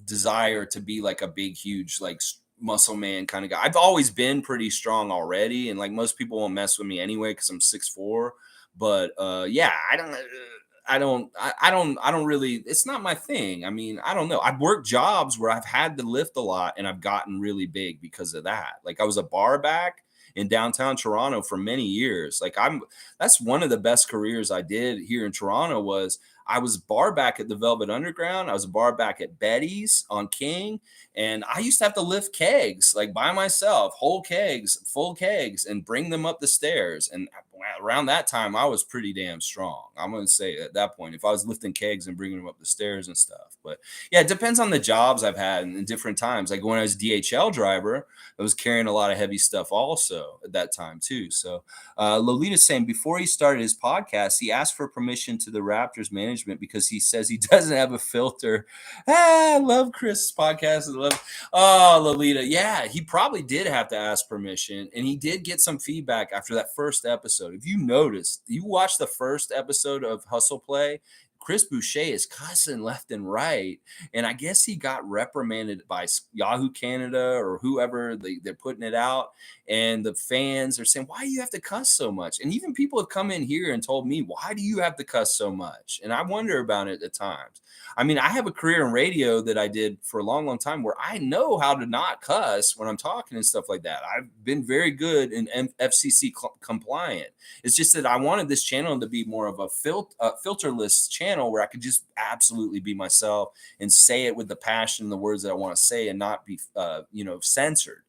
desire to be like a big, huge like muscle man kind of guy. I've always been pretty strong already, and like most people won't mess with me anyway because I'm 6'4". But yeah, I don't really, it's not my thing. I mean, I don't know. I've worked jobs where I've had to lift a lot and I've gotten really big because of that. Like I was a bar back in downtown Toronto for many years. Like that's one of the best careers I did here in Toronto was I was bar back at the Velvet Underground. I was a bar back at Betty's on King, and I used to have to lift kegs like by myself, whole kegs, full kegs, and bring them up the stairs. And around that time, I was pretty damn strong. I'm gonna say at that point, if I was lifting kegs and bringing them up the stairs and stuff. But yeah, it depends on the jobs I've had in different times. Like when I was DHL driver, I was carrying a lot of heavy stuff also at that time too. So Lolita's saying before he started his podcast, he asked for permission to the Raptors management because he says he doesn't have a filter. I love Chris' podcast. I love, oh, Lolita. Yeah, he probably did have to ask permission, and he did get some feedback after that first episode. If you noticed, you watched the first episode of Hustle Play, Chris Boucher is cussing left and right. And I guess he got reprimanded by Yahoo Canada or whoever they're putting it out. And the fans are saying, why do you have to cuss so much? And even people have come in here and told me, why do you have to cuss so much? And I wonder about it at times. I mean, I have a career in radio that I did for a long, long time where I know how to not cuss when I'm talking and stuff like that. I've been very good and FCC compliant. It's just that I wanted this channel to be more of a filterless channel where I could just absolutely be myself and say it with the passion and the words that I want to say and not be, censored.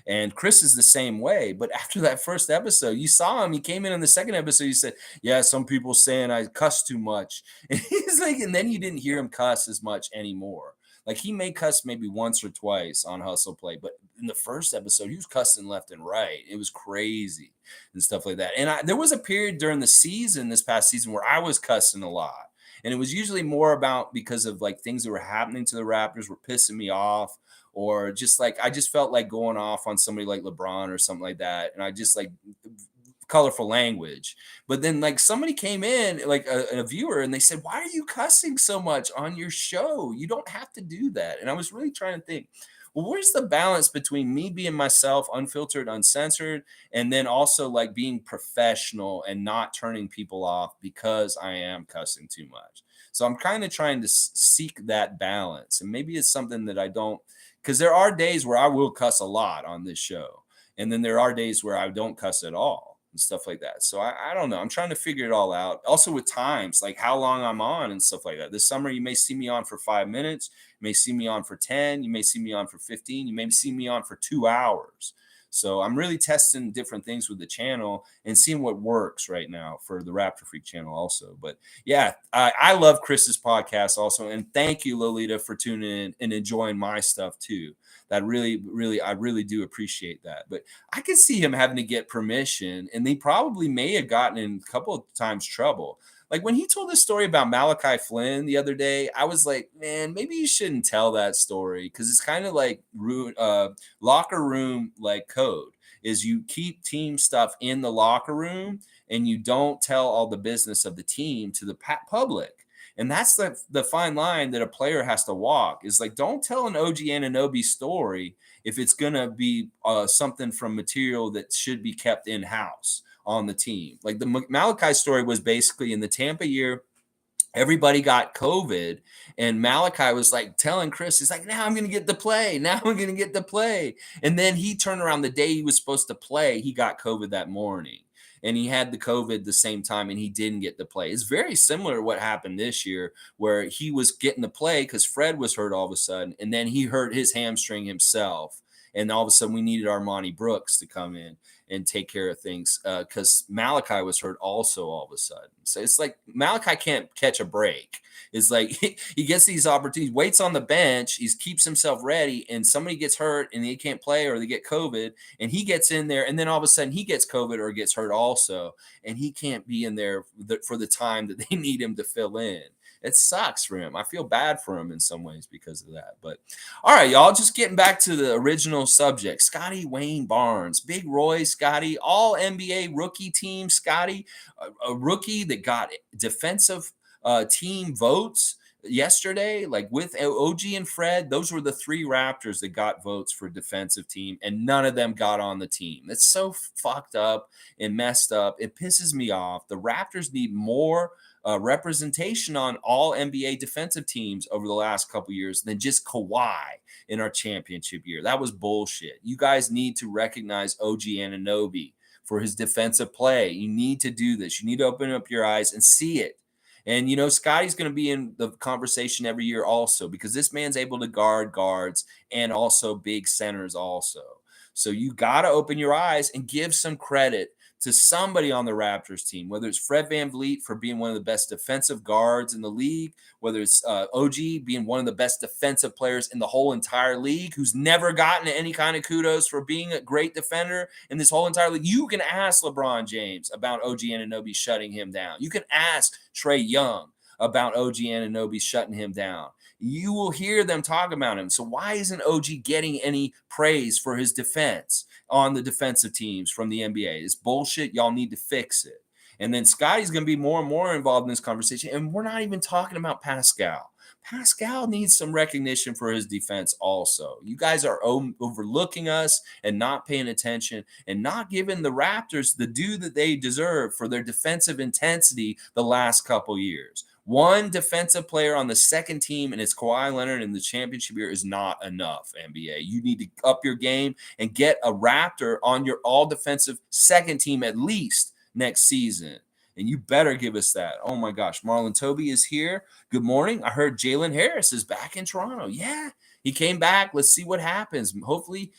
And Chris is the same way. But after that first episode, you saw him. He came in the second episode. He said, yeah, some people saying I cuss too much. And he's like, and then you didn't hear him cuss as much anymore. Like he may cuss maybe once or twice on Hustle Play, but in the first episode, he was cussing left and right. It was crazy and stuff like that. And there was a period during the season, this past season, where I was cussing a lot. And it was usually more about because of like things that were happening to the Raptors were pissing me off, or just like I just felt like going off on somebody like LeBron or something like that. And I just like colorful language. But then like somebody came in, like a viewer, and they said, why are you cussing so much on your show? You don't have to do that. And I was really trying to think, well, where's the balance between me being myself, unfiltered, uncensored, and then also like being professional and not turning people off because I am cussing too much? So I'm kind of trying to seek that balance. And maybe it's something that I don't, because there are days where I will cuss a lot on this show. And then there are days where I don't cuss at all and stuff like that. So I don't know. I'm trying to figure it all out. Also with times, like how long I'm on and stuff like that. This summer, you may see me on for 5 minutes. You may see me on for 10. You may see me on for 15. You may see me on for 2 hours. So I'm really testing different things with the channel and seeing what works right now for the Raptor Freak channel also. But yeah, I love Chris's podcast also. And thank you, Lolita, for tuning in and enjoying my stuff too. That I really do appreciate that. But I could see him having to get permission, and they probably may have gotten in a couple of times trouble. Like when he told this story about Malachi Flynn the other day, I was like, man, maybe you shouldn't tell that story because it's kind of like locker room like code is you keep team stuff in the locker room and you don't tell all the business of the team to the public. And that's the fine line that a player has to walk is like, don't tell an OG Anunoby story if it's going to be something from material that should be kept in-house on the team. Like the Malachi story was basically in the Tampa year, everybody got COVID, and Malachi was like telling Chris, he's like, now I'm going to get to play. Now I'm going to get to play. And then he turned around the day he was supposed to play. He got COVID that morning. And he had the COVID the same time, and he didn't get to play. It's very similar to what happened this year, where he was getting to play because Fred was hurt all of a sudden, and then he hurt his hamstring himself. And all of a sudden, we needed Armani Brooks to come in and take care of things because Malachi was hurt also all of a sudden. So it's like Malachi can't catch a break. It's like he gets these opportunities, waits on the bench, he keeps himself ready, and somebody gets hurt and he can't play or they get COVID, and he gets in there, and then all of a sudden he gets COVID or gets hurt also, and he can't be in there for the time that they need him to fill in. It sucks for him. I feel bad for him in some ways because of that. But all right, y'all, just getting back to the original subject. Scottie Wayne Barnes, Big Roy, Scottie, all NBA rookie team, Scottie, a rookie that got defensive team votes. yesterday, like with OG and Fred, those were the three Raptors that got votes for defensive team, and none of them got on the team. That's so fucked up and messed up. It pisses me off. The Raptors need more representation on all NBA defensive teams over the last couple years than just Kawhi in our championship year. That was bullshit. You guys need to recognize OG Anunoby for his defensive play. You need to do this. You need to open up your eyes and see it. And Scottie's going to be in the conversation every year also, because this man's able to guard guards and also big centers also. So you got to open your eyes and give some credit to somebody on the Raptors team, whether it's Fred VanVleet for being one of the best defensive guards in the league, whether it's OG being one of the best defensive players in the whole entire league, who's never gotten any kind of kudos for being a great defender in this whole entire league. You can ask LeBron James about OG Anunoby shutting him down. You can ask Trae Young about OG Anunoby shutting him down. You will hear them talk about him. So why isn't OG getting any praise for his defense on the defensive teams from the NBA? It's bullshit. Y'all need to fix it. And then Scottie's going to be more and more involved in this conversation. And we're not even talking about Pascal. Pascal needs some recognition for his defense also. You guys are overlooking us and not paying attention and not giving the Raptors the due that they deserve for their defensive intensity the last couple years. One defensive player on the second team, and it's Kawhi Leonard in the championship year, is not enough, NBA. You need to up your game and get a Raptor on your all-defensive second team at least next season. And you better give us that. Oh, my gosh. Marlon Toby is here. Good morning. I heard Jalen Harris is back in Toronto. Yeah, he came back. Let's see what happens. Hopefully,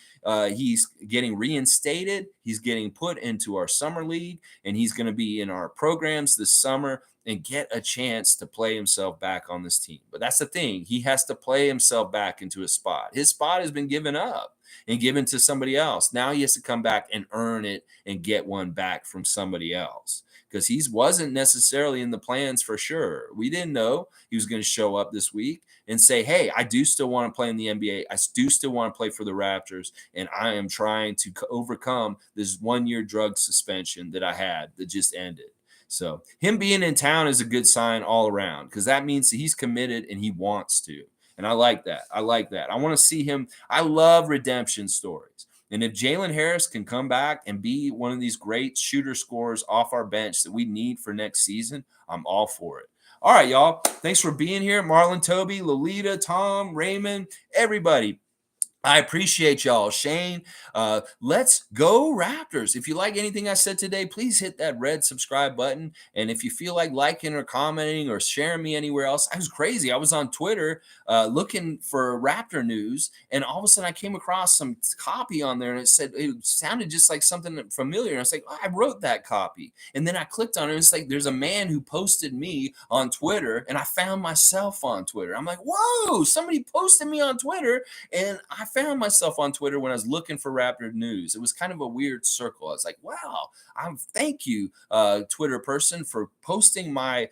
he's getting reinstated. He's getting put into our summer league, and he's going to be in our programs this summer and get a chance to play himself back on this team. But that's the thing. He has to play himself back into a spot. His spot has been given up and given to somebody else. Now he has to come back and earn it and get one back from somebody else, because he wasn't necessarily in the plans for sure. We didn't know he was going to show up this week and say, hey, I do still want to play in the NBA. I do still want to play for the Raptors, and I am trying to overcome this 1-year drug suspension that I had that just ended. So him being in town is a good sign all around, because that means that he's committed and he wants to. And I like that. I like that. I want to see him. I love redemption stories. And if Jalen Harris can come back and be one of these great shooter scorers off our bench that we need for next season, I'm all for it. All right, y'all. Thanks for being here. Marlon, Toby, Lolita, Tom, Raymond, everybody. I appreciate y'all. Shane, let's go Raptors. If you like anything I said today, please hit that red subscribe button. And if you feel like liking or commenting or sharing me anywhere else, I was crazy. I was on Twitter looking for Raptor news, and all of a sudden I came across some copy on there, and it sounded just like something familiar. And I was like, oh, I wrote that copy. And then I clicked on it, and it's like there's a man who posted me on Twitter, and I found myself on Twitter. I'm like, whoa, somebody posted me on Twitter, and I found myself on Twitter when I was looking for Raptor news. It was kind of a weird circle. I was like, wow, thank you, Twitter person, for posting my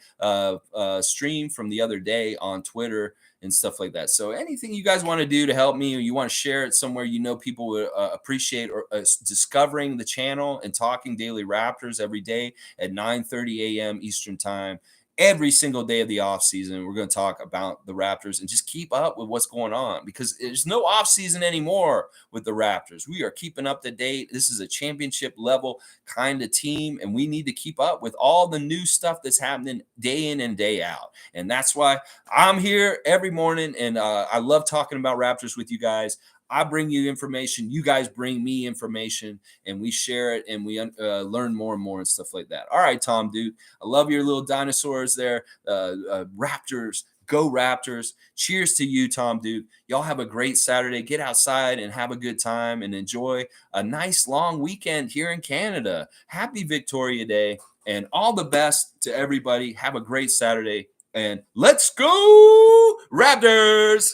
stream from the other day on Twitter and stuff like that. So anything you guys want to do to help me, or you want to share it somewhere you know people would appreciate, or discovering the channel and talking daily Raptors every day at 9:30 a.m. Eastern time. Every single day of the offseason, we're going to talk about the Raptors and just keep up with what's going on, because there's no offseason anymore with the Raptors. We are keeping up to date. This is a championship level kind of team, and we need to keep up with all the new stuff that's happening day in and day out. And that's why I'm here every morning, and I love talking about Raptors with you guys. I bring you information. You guys bring me information, and we share it, and we learn more and more and stuff like that. All right, Tom, dude. I love your little dinosaurs there. Raptors. Go Raptors. Cheers to you, Tom, dude. Y'all have a great Saturday. Get outside and have a good time and enjoy a nice long weekend here in Canada. Happy Victoria Day, and all the best to everybody. Have a great Saturday, and let's go Raptors.